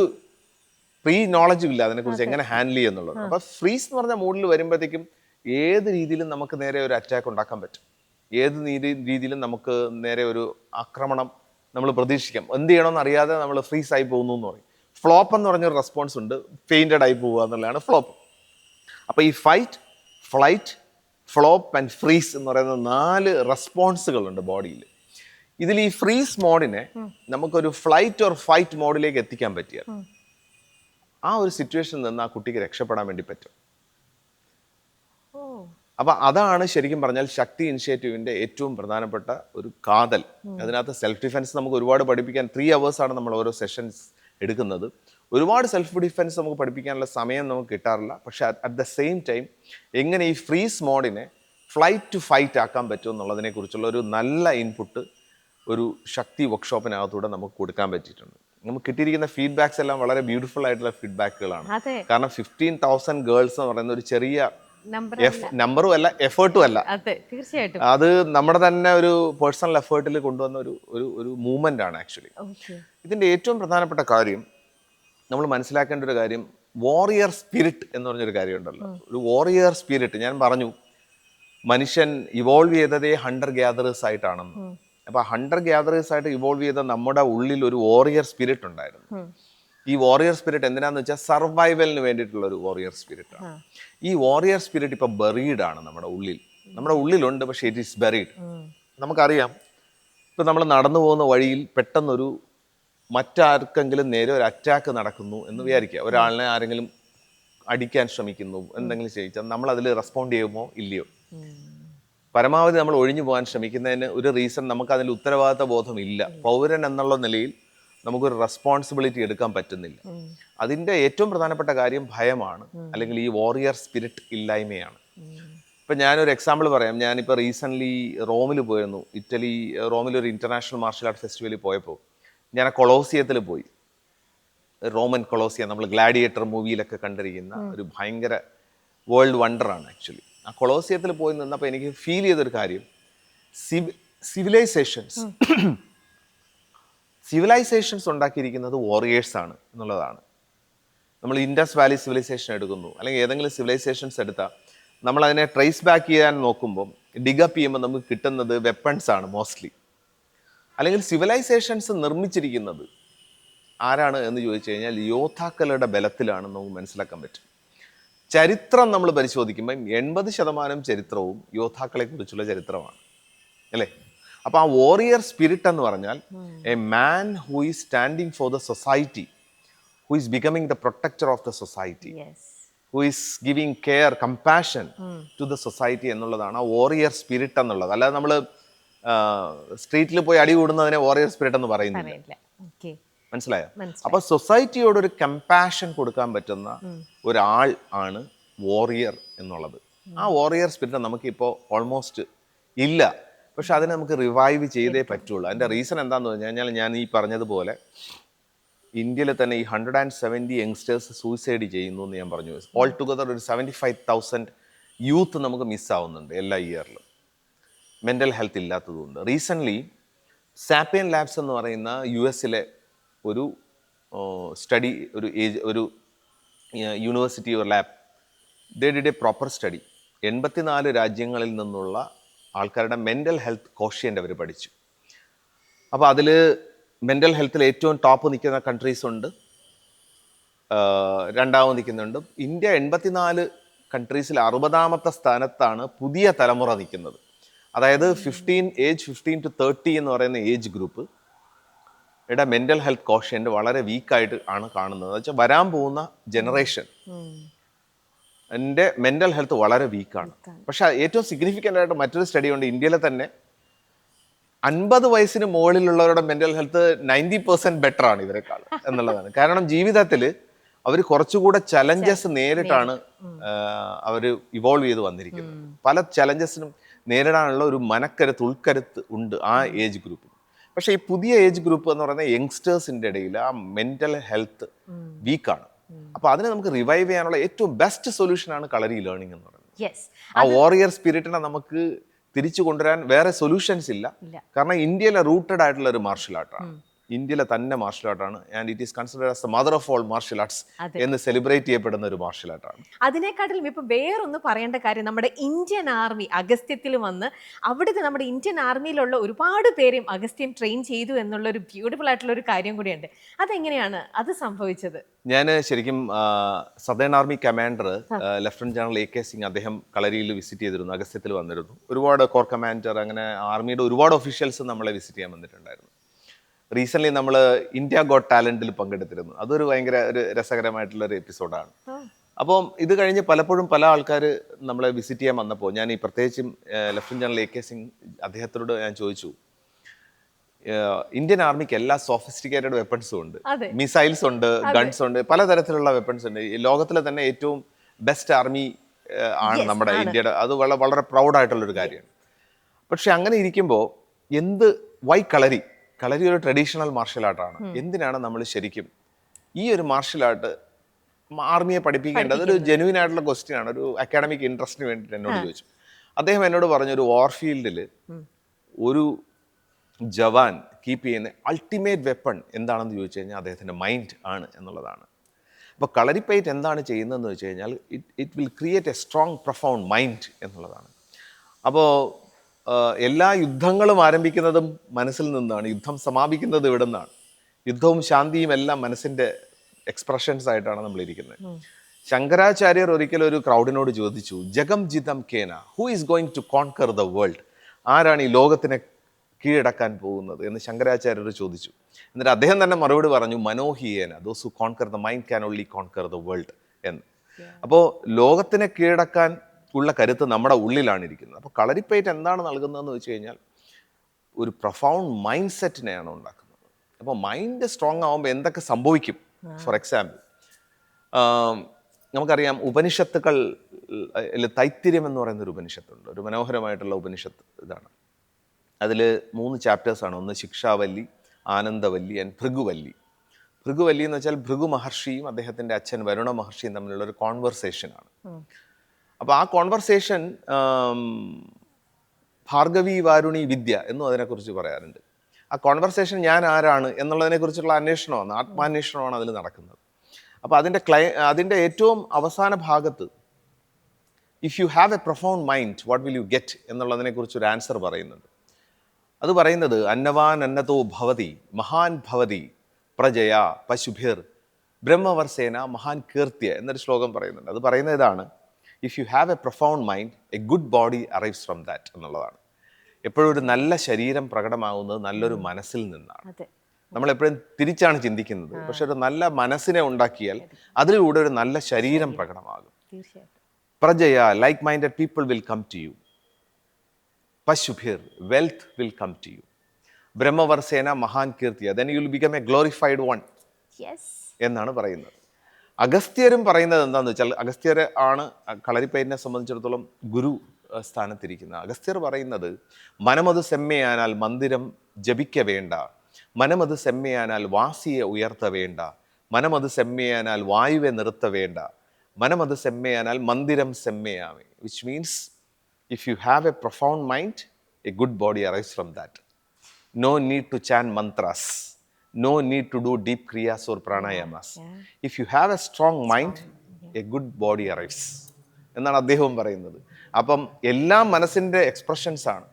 പ്രീ നോളജും ഇല്ല അതിനെക്കുറിച്ച് എങ്ങനെ ഹാൻഡിൽ ചെയ്യുന്നുള്ളത്. അപ്പം ഫ്രീസ് എന്ന് പറഞ്ഞ മൂഡിൽ വരുമ്പോഴത്തേക്കും ഏത് രീതിയിലും നമുക്ക് നേരെ ഒരു അറ്റാക്ക് ഉണ്ടാക്കാൻ പറ്റും, ഏത് രീതിയിലും നമുക്ക് നേരെ ഒരു ആക്രമണം നമ്മൾ പ്രതീക്ഷിക്കാം. എന്ത് ചെയ്യണമെന്ന് അറിയാതെ നമ്മൾ ഫ്രീസ് ആയി പോകുന്നു എന്ന് പറയും. ഫ്ലോപ്പ് എന്ന് പറഞ്ഞൊരു റെസ്പോൺസ് ഉണ്ട്, ഫെയിൻറ്റഡ് ആയി പോവുക എന്നുള്ളതാണ് ഫ്ലോപ്പ്. അപ്പോൾ ഈ fight, flight, flop and freeze എന്ന് പറയുന്ന 4 റെസ്പോൺസുകളുണ്ട് ബോഡിയിൽ. ഇതിൽ ഈ ഫ്രീസ് മോഡിനെ നമുക്കൊരു ഫ്ലൈറ്റ് ഓർ ഫൈറ്റ് മോഡിലേക്ക് എത്തിക്കാൻ പറ്റിയാൽ ആ ഒരു സിറ്റുവേഷനിൽ നിന്ന് ആ കുട്ടിക്ക് രക്ഷപ്പെടാൻ വേണ്ടി പറ്റും. അപ്പൊ അതാണ് ശരിക്കും പറഞ്ഞാൽ ശക്തി ഇനിഷ്യേറ്റീവിന്റെ ഏറ്റവും പ്രധാനപ്പെട്ട ഒരു കാതൽ. അതിനകത്ത് സെൽഫ് ഡിഫെൻസ് നമുക്ക് ഒരുപാട് പഠിപ്പിക്കാൻ 3 hours ആണ് നമ്മൾ ഓരോ സെഷൻസ് എടുക്കുന്നത്. ഒരുപാട് സെൽഫ് ഡിഫെൻസ് നമുക്ക് പഠിപ്പിക്കാനുള്ള സമയം നമുക്ക് കിട്ടാറില്ല. പക്ഷെ അറ്റ് ദ സെയിം ടൈം എങ്ങനെ ഈ ഫ്രീസ് മോഡിനെ ഫ്ലൈറ്റ് ടു ഫൈറ്റ് ആക്കാൻ പറ്റും എന്നുള്ളതിനെ കുറിച്ചുള്ള ഒരു നല്ല ഇൻപുട്ട് ഒരു ശക്തി വർക്ക്ഷോപ്പിനകത്തൂടെ നമുക്ക് കൊടുക്കാൻ പറ്റിയിട്ടുണ്ട്. നമുക്ക് കിട്ടിയിരിക്കുന്ന ഫീഡ്ബാക്സ് എല്ലാം വളരെ ബ്യൂട്ടിഫുൾ ആയിട്ടുള്ള ഫീഡ്ബാക്കുകളാണ്. കാരണം 15,000 ഗേൾസ് എന്ന് പറയുന്ന ഒരു ചെറിയ നമ്പറും അല്ല, എഫേർട്ടും അല്ല. തീർച്ചയായിട്ടും അത് നമ്മുടെ തന്നെ ഒരു പേഴ്സണൽ എഫേർട്ടിൽ കൊണ്ടുവന്ന ഒരു മൂവ്മെന്റ് ആണ് ആക്ച്വലി. ഇതിന്റെ ഏറ്റവും പ്രധാനപ്പെട്ട കാര്യം നമ്മൾ മനസ്സിലാക്കേണ്ട ഒരു കാര്യം വാറിയർ സ്പിരിറ്റ് എന്ന് പറഞ്ഞൊരു കാര്യമുണ്ടല്ലോ. ഒരു വാറിയർ സ്പിരിറ്റ്, ഞാൻ പറഞ്ഞു മനുഷ്യൻ ഇവോൾവ് ചെയ്തതേ ഹണ്ടർ ഗ്യാദറേഴ്സ് ആയിട്ടാണെന്ന്. അപ്പൊ ഹണ്ടർ ഗ്യാദറേഴ്സ് ആയിട്ട് ഇവോൾവ് ചെയ്ത നമ്മുടെ ഉള്ളിൽ ഒരു വാറിയർ സ്പിരിറ്റ് ഉണ്ടായിരുന്നു. ഈ വാറിയർ സ്പിരിറ്റ് എന്തിനാന്ന് വെച്ചാൽ സർവൈവലിന് വേണ്ടിയിട്ടുള്ള ഒരു വാറിയർ സ്പിരിറ്റ് ആണ്. ഈ വാറിയർ സ്പിരിറ്റ് ഇപ്പൊ ബെറീഡ് ആണ് നമ്മുടെ ഉള്ളിലുണ്ട്, പക്ഷേ ഇറ്റ് ഈസ് ബെറീഡ്. നമുക്കറിയാം, ഇപ്പൊ നമ്മൾ നടന്നു പോകുന്ന വഴിയിൽ പെട്ടെന്നൊരു മറ്റാർക്കെങ്കിലും നേരെ ഒരു അറ്റാക്ക് നടക്കുന്നു എന്ന് വിചാരിക്കുക. ഒരാളിനെ ആരെങ്കിലും അടിക്കാൻ ശ്രമിക്കുന്നു, എന്തെങ്കിലും ചെയ്യിച്ചാൽ നമ്മൾ അതിൽ റെസ്പോണ്ട് ചെയ്യുമോ ഇല്ലയോ? പരമാവധി നമ്മൾ ഒഴിഞ്ഞു പോകാൻ ശ്രമിക്കുന്നതിന് ഒരു റീസൺ നമുക്ക് അതിൽ ഉത്തരവാദിത്ത ബോധം ഇല്ല. പൗരൻ എന്നുള്ള നിലയിൽ നമുക്കൊരു റെസ്പോൺസിബിലിറ്റി എടുക്കാൻ പറ്റുന്നില്ല. അതിൻ്റെ ഏറ്റവും പ്രധാനപ്പെട്ട കാര്യം ഭയമാണ്, അല്ലെങ്കിൽ ഈ വാറിയർ സ്പിരിറ്റ് ഇല്ലായ്മയാണ്. ഇപ്പം ഞാനൊരു എക്സാമ്പിൾ പറയാം. ഞാനിപ്പോൾ റീസെൻ്റ്ലി റോമിൽ പോയിരുന്നു. റോമിലൊരു ഇൻ്റർനാഷണൽ മാർഷൽ ആർട്ട് ഫെസ്റ്റിവലിൽ പോയപ്പോൾ ഞാൻ ആ കൊളോസിയത്തിൽ പോയി. റോമൻ കൊളോസിയം, നമ്മൾ ഗ്ലാഡിയേറ്റർ മൂവിയിലൊക്കെ കണ്ടിരിക്കുന്ന ഒരു ഭയങ്കര വേൾഡ് വണ്ടറാണ് ആക്ച്വലി. ആ കൊളോസിയത്തിൽ പോയി നിന്നപ്പോൾ എനിക്ക് ഫീൽ ചെയ്തൊരു കാര്യം, സിവിലൈസേഷൻസ് ഉണ്ടാക്കിയിരിക്കുന്നത് വാറിയേഴ്സാണ് എന്നുള്ളതാണ്. നമ്മൾ ഇൻഡസ് വാലി സിവിലൈസേഷൻ എടുക്കുന്നു, അല്ലെങ്കിൽ ഏതെങ്കിലും സിവിലൈസേഷൻസ് എടുത്താൽ നമ്മൾ അതിനെ ട്രേസ് ബാക്ക് ചെയ്യാൻ നോക്കുമ്പോൾ ഡിഗപ്പ് ചെയ്യുമ്പോൾ നമുക്ക് കിട്ടുന്നത് വെപ്പൺസ് ആണ് മോസ്റ്റ്ലി. അല്ലെങ്കിൽ സിവിലൈസേഷൻസ് നിർമ്മിച്ചിരിക്കുന്നത് ആരാണ് എന്ന് ചോദിച്ചു കഴിഞ്ഞാൽ യോദ്ധാക്കളുടെ ബലത്തിലാണെന്ന് നമുക്ക് മനസ്സിലാക്കാൻ പറ്റും. ചരിത്രം നമ്മൾ പരിശോധിക്കുമ്പോൾ 80% ചരിത്രവും യോദ്ധാക്കളെ കുറിച്ചുള്ള ചരിത്രമാണ്, അല്ലേ? അപ്പൊ ആ വാറിയർ സ്പിരിറ്റ് എന്ന് പറഞ്ഞാൽ a man who is standing for the society, who is becoming the protector of the society, who is giving care, compassion to the society എന്നുള്ളതാണ് ആ വാറിയർ സ്പിരിറ്റ് എന്നുള്ളത്. അല്ലാതെ നമ്മൾ സ്ട്രീറ്റിൽ പോയി അടി കൂടുന്നതിനെ വാറിയർ സ്പിരിറ്റ് എന്ന് പറയുന്നില്ല. മനസ്സിലായോ? അപ്പൊ സൊസൈറ്റിയോട് ഒരു കമ്പാഷൻ കൊടുക്കാൻ പറ്റുന്ന ഒരാൾ ആണ് വാറിയർ എന്നുള്ളത്. ആ വാറിയർ സ്പിരിറ്റ് നമുക്കിപ്പോൾ ഓൾമോസ്റ്റ് ഇല്ല. പക്ഷെ അതിനെ നമുക്ക് റിവൈവ് ചെയ്തേ പറ്റുള്ളൂ. അതിൻ്റെ റീസൺ എന്താണെന്ന് പറഞ്ഞു കഴിഞ്ഞാൽ, ഞാൻ ഈ പറഞ്ഞതുപോലെ ഇന്ത്യയിൽ തന്നെ ഈ 170 യങ്സ്റ്റേഴ്സ് സൂയിസൈഡ് ചെയ്യുന്നു എന്ന് ഞാൻ പറഞ്ഞു. ഓൾ ടുഗദർ ഒരു 75,000 യൂത്ത് നമുക്ക് മിസ്സാവുന്നുണ്ട് എല്ലാ ഇയറിലും, മെൻ്റൽ ഹെൽത്ത് ഇല്ലാത്തതുകൊണ്ട്. റീസെൻ്റ്ലി സാപ്പിയൻ ലാബ്സ് എന്ന് പറയുന്ന US-ലെ ഒരു സ്റ്റഡി, ഒരു യൂണിവേഴ്സിറ്റി ഒരു lab, they did A proper study. 84 രാജ്യങ്ങളിൽ നിന്നുള്ള ആൾക്കാരുടെ മെൻ്റൽ ഹെൽത്ത് കോഷ്യൻ്റ് അവർ പഠിച്ചു. അപ്പോൾ അതിൽ മെൻ്റൽ ഹെൽത്തിൽ ഏറ്റവും ടോപ്പ് നിൽക്കുന്ന കൺട്രീസ് ഉണ്ട്, രണ്ടാമത് നിൽക്കുന്നുണ്ട്. ഇന്ത്യ 84 കൺട്രീസിൽ 60ാമത്തെ സ്ഥാനത്താണ് പുതിയ തലമുറ നിൽക്കുന്നത്. അതായത് 15 to 30 എന്ന് പറയുന്ന ഏജ് ഗ്രൂപ്പ് യുടെ മെൻ്റൽ ഹെൽത്ത് കോഷ്യൻ്റ് വളരെ വീക്കായിട്ട് ആണ് കാണുന്നത്. എന്ന് വെച്ചാൽ വരാൻ പോകുന്ന ജനറേഷൻ എൻ്റെ മെൻ്റൽ ഹെൽത്ത് വളരെ വീക്കാണ്. പക്ഷെ ഏറ്റവും സിഗ്നിഫിക്കൻ്റ് ആയിട്ട് മറ്റൊരു സ്റ്റഡി ഉണ്ട്. ഇന്ത്യയിലെ തന്നെ 50 വയസ്സിന് മുകളിലുള്ളവരുടെ മെൻ്റൽ ഹെൽത്ത് 90% ബെറ്റർ ആണ് ഇവരെക്കാൾ എന്നുള്ളതാണ്. കാരണം ജീവിതത്തിൽ അവർ കുറച്ചുകൂടെ ചലഞ്ചസ് നേരിട്ടാണ് അവർ ഇവോൾവ് ചെയ്ത് വന്നിരിക്കുന്നത്. പല ചലഞ്ചസിനും നേരിടാനുള്ള ഒരു മനക്കരുത്ത്, ഉൾക്കരുത്ത് ഉണ്ട് ആ ഏജ് ഗ്രൂപ്പിൽ. പക്ഷേ ഈ പുതിയ ഏജ് ഗ്രൂപ്പ് എന്ന് പറയുന്ന യങ്സ്റ്റേഴ്സിൻ്റെ ഇടയിൽ ആ മെൻ്റൽ ഹെൽത്ത് വീക്കാണ്. അപ്പൊ അതിനെ നമുക്ക് റിവൈവ് ചെയ്യാനുള്ള ഏറ്റവും ബെസ്റ്റ് സൊല്യൂഷൻ ആണ് കളരി ലേണിംഗ് എന്ന് പറയുന്നത്. ആ വാറിയർ സ്പിരിറ്റിനെ നമുക്ക് തിരിച്ചു കൊണ്ടുവരാൻ വേറെ സൊല്യൂഷൻസ് ഇല്ല. കാരണം ഇന്ത്യയിലെ റൂട്ടഡ് ആയിട്ടുള്ള ഒരു മാർഷൽ ആർട്ടാണ്, ഇന്ത്യയിലെ തന്നെ മാർഷൽ ആർട്ടാണ്. And it is considered as the mother of all martial arts എന്ന് സെലിബ്രേറ്റ് ചെയ്യപ്പെടുന്ന ഒരു മാർഷൽ ആർട്ടാണ്. അതിനെക്കാട്ടിലും ഇപ്പൊ വേറൊന്ന് പറയേണ്ട കാര്യം, നമ്മുടെ ഇന്ത്യൻ ആർമി അഗസ്ത്യത്തിൽ വന്ന് അവിടുത്തെ നമ്മുടെ ഇന്ത്യൻ ആർമിയിലുള്ള ഒരുപാട് പേരെയും അഗസ്ത്യൻ ട്രെയിൻ ചെയ്തു എന്നുള്ള ഒരു ബ്യൂട്ടിഫുൾ ആയിട്ടുള്ള ഒരു കാര്യം കൂടിയുണ്ട്. അതെങ്ങനെയാണ് അത് സംഭവിച്ചത്? ഞാൻ ശരിക്കും southern army commander lieutenant general AK Singh, അദ്ദേഹം കളരിയിൽ വിസിറ്റ് ചെയ്തിരുന്നു, അഗസ്ത്യത്തിൽ വന്നിരുന്നു. ഒരുപാട് കോർ കമാൻഡർ, അങ്ങനെ ആർമിയുടെ ഒരുപാട് ഒഫീഷ്യൽസ് നമ്മളെ വിസിറ്റ് ചെയ്യാൻ വന്നിട്ടുണ്ടായിരുന്നു. റീസെൻ്റ്ലി നമ്മൾ ഇന്ത്യ ഗോട്ട് ടാലന്റിൽ പങ്കെടുത്തിരുന്നു. അതൊരു ഭയങ്കര ഒരു രസകരമായിട്ടുള്ള ഒരു എപ്പിസോഡാണ്. അപ്പം ഇത് കഴിഞ്ഞ് പലപ്പോഴും പല ആൾക്കാർ നമ്മളെ വിസിറ്റ് ചെയ്യാൻ വന്നപ്പോൾ ഞാൻ ഈ പ്രത്യേകിച്ചും ലഫ്റ്റനന്റ് ജനറൽ AK സിംഗ് അദ്ദേഹത്തോട് ഞാൻ ചോദിച്ചു, ഇന്ത്യൻ ആർമിക്ക് എല്ലാ സോഫിസ്റ്റിക്കേറ്റഡ് വെപ്പൺസും ഉണ്ട്. അതെ. മിസൈൽസ് ഉണ്ട്, ഗൺസ് ഉണ്ട്, പലതരത്തിലുള്ള വെപ്പൺസ് ഉണ്ട്. ഈ ലോകത്തിലെ തന്നെ ഏറ്റവും ബെസ്റ്റ് ആർമി ആണ് നമ്മുടെ ഇന്ത്യയുടെ. അത് വളരെ പ്രൗഡായിട്ടുള്ളൊരു കാര്യമാണ്. പക്ഷെ അങ്ങനെ ഇരിക്കുമ്പോൾ വൈ കളരി ഒരു ട്രഡീഷണൽ മാർഷൽ ആർട്ടാണ്. എന്തിനാണ് നമ്മൾ ശരിക്കും ഈ ഒരു മാർഷൽ ആർട്ട് ആർമിയെ പഠിപ്പിക്കേണ്ടത്? അതൊരു ജെന്യൂൻ ആയിട്ടുള്ള ക്വസ്റ്റ്യൻ ആണ്. ഒരു അക്കാഡമിക് ഇൻട്രസ്റ്റിന് വേണ്ടിയിട്ട് എന്നോട് ചോദിച്ചു. അദ്ദേഹം എന്നോട് പറഞ്ഞു, ഒരു വാർഫീൽഡിൽ ഒരു ജവാൻ കീപ്പ് ചെയ്യുന്ന അൾട്ടിമേറ്റ് വെപ്പൺ എന്താണെന്ന് ചോദിച്ചു കഴിഞ്ഞാൽ അദ്ദേഹത്തിൻ്റെ മൈൻഡ് ആണ് എന്നുള്ളതാണ്. അപ്പോൾ കളരിപ്പയറ്റ് എന്താണ് ചെയ്യുന്നതെന്ന് വെച്ച് കഴിഞ്ഞാൽ it will create A strong profound mind എന്നുള്ളതാണ്. അപ്പോൾ എല്ലാ യുദ്ധങ്ങളും ആരംഭിക്കുന്നതും മനസ്സിൽ നിന്നാണ്, യുദ്ധം സമാപിക്കുന്നത് ഇവിടെ നിന്നാണ്. യുദ്ധവും ശാന്തിയും എല്ലാം മനസ്സിൻ്റെ എക്സ്പ്രഷൻസ് ആയിട്ടാണ് നമ്മളിരിക്കുന്നത്. ശങ്കരാചാര്യർ ഒരിക്കലും ഒരു ക്രൗഡിനോട് ചോദിച്ചു, ജഗം ജിതം കേന, who is going to conquer the world? ആരാണ് ഈ ലോകത്തിനെ കീഴടക്കാൻ പോകുന്നത് എന്ന് ശങ്കരാചാര്യർ ചോദിച്ചു. എന്നിട്ട് അദ്ദേഹം തന്നെ മറുപടി പറഞ്ഞു, മനോഹിയേന, those who conquer the mind can only conquer the world എന്ന്. അപ്പോൾ ലോകത്തിനെ കീഴടക്കാൻ ഉള്ള കരുത്ത് നമ്മുടെ ഉള്ളിലാണ് ഇരിക്കുന്നത്. അപ്പോൾ കളരിപ്പയറ്റ് എന്താണ് നൽകുന്നതെന്ന് വെച്ച് കഴിഞ്ഞാൽ ഒരു പ്രൊഫൗണ്ട് മൈൻഡ് സെറ്റിനെയാണ് ഉണ്ടാക്കുന്നത്. അപ്പോൾ മൈൻഡ് സ്ട്രോങ് ആകുമ്പോൾ എന്തൊക്കെ സംഭവിക്കും? ഫോർ എക്സാമ്പിൾ, നമുക്കറിയാം ഉപനിഷത്തുക്കൾ, തൈത്തിര്യം എന്ന് പറയുന്നൊരു ഉപനിഷത്തുണ്ട്. ഒരു മനോഹരമായിട്ടുള്ള ഉപനിഷത്ത് ഇതാണ്. അതിൽ 3 ചാപ്റ്റേഴ്സാണ്. ഒന്ന് ശിക്ഷാവല്ലി, ആനന്ദവല്ലി ആൻഡ് ഭൃഗുവല്ലി. ഭൃഗുവല്ലി എന്ന് വെച്ചാൽ ഭൃഗു മഹർഷിയും അദ്ദേഹത്തിൻ്റെ അച്ഛൻ വരുണ മഹർഷിയും തമ്മിലുള്ള ഒരു കോൺവെർസേഷനാണ്. അപ്പോൾ ആ കോൺവെർസേഷൻ ഭാർഗവി വാരുണി വിദ്യ എന്നും അതിനെക്കുറിച്ച് പറയാറുണ്ട്. ആ കോൺവെർസേഷൻ ഞാൻ ആരാണ് എന്നുള്ളതിനെക്കുറിച്ചുള്ള അന്വേഷണമാണ്, ആത്മാന്വേഷണമാണ് അതിൽ നടക്കുന്നത്. അപ്പോൾ അതിൻ്റെ ഏറ്റവും അവസാന ഭാഗത്ത് if you have a profound mind what will you get എന്നുള്ളതിനെക്കുറിച്ചൊരു ആൻസർ പറയുന്നുണ്ട്. അത് പറയുന്നത് അന്നവാൻ അന്നതോ ഭവതി മഹാൻ ഭവതി പ്രജയ പശുഭിർ ബ്രഹ്മവർസേന മഹാൻ കീർത്തിയ എന്നൊരു ശ്ലോകം പറയുന്നുണ്ട്. അത് പറയുന്നത് ഇതാണ്, if you have a profound mind A good body arrives from that എന്നുള്ളതാണ്. എപ്പോഴും ഒരു നല്ല ശരീരം പ്രകടമാകുന്നത് നല്ലൊരു മനസ്സിൽ നിന്നാണ്. നമ്മളെപ്പോഴും തിരിച്ചാണ് ചിന്തിക്കുന്നത്. പക്ഷെ ഒരു നല്ല മനസ്സിനെ ഉണ്ടാക്കിയാൽ അതിലൂടെ ഒരു നല്ല ശരീരം പ്രകടമാകും. പ്രജയ, like minded people will come to you. പശുഭിർ, wealth will come to you. ബ്രഹ്മവർസേന മഹാൻ കീർത്തിയ, then you will become a glorified one എന്നാണ് പറയുന്നത്. അഗസ്ത്യരും പറയുന്നത് എന്താണെന്ന് വെച്ചാൽ, അഗസ്ത്യർ ആണ് കളരിപ്പയറ്റിനെ സംബന്ധിച്ചിടത്തോളം ഗുരു സ്ഥാനത്തിരിക്കുന്നത്. അഗസ്ത്യർ പറയുന്നത്, മനമത് സെമ്മയാനാൽ മന്ദിരം ജപിക്ക വേണ്ട, മനമത് സെമ്മയാനാൽ വാസിയെ ഉയർത്ത വേണ്ട, മനമത് സെമ്മയാനാൽ വായുവെ നിർത്ത വേണ്ട, മനമത് സെമ്മയാനാൽ മന്ദിരം സെമ്മയാമേ. Which means if you have a profound mind, a good body arises from that. No need to chant mantras, no need to do deep kriyas or pranayamas. If you have a strong mind, a good body arises എന്നാണ് അദ്ദേഹവും പറയുന്നത്. അപ്പം എല്ലാം മനസ്സിൻ്റെ expressions ആണ്.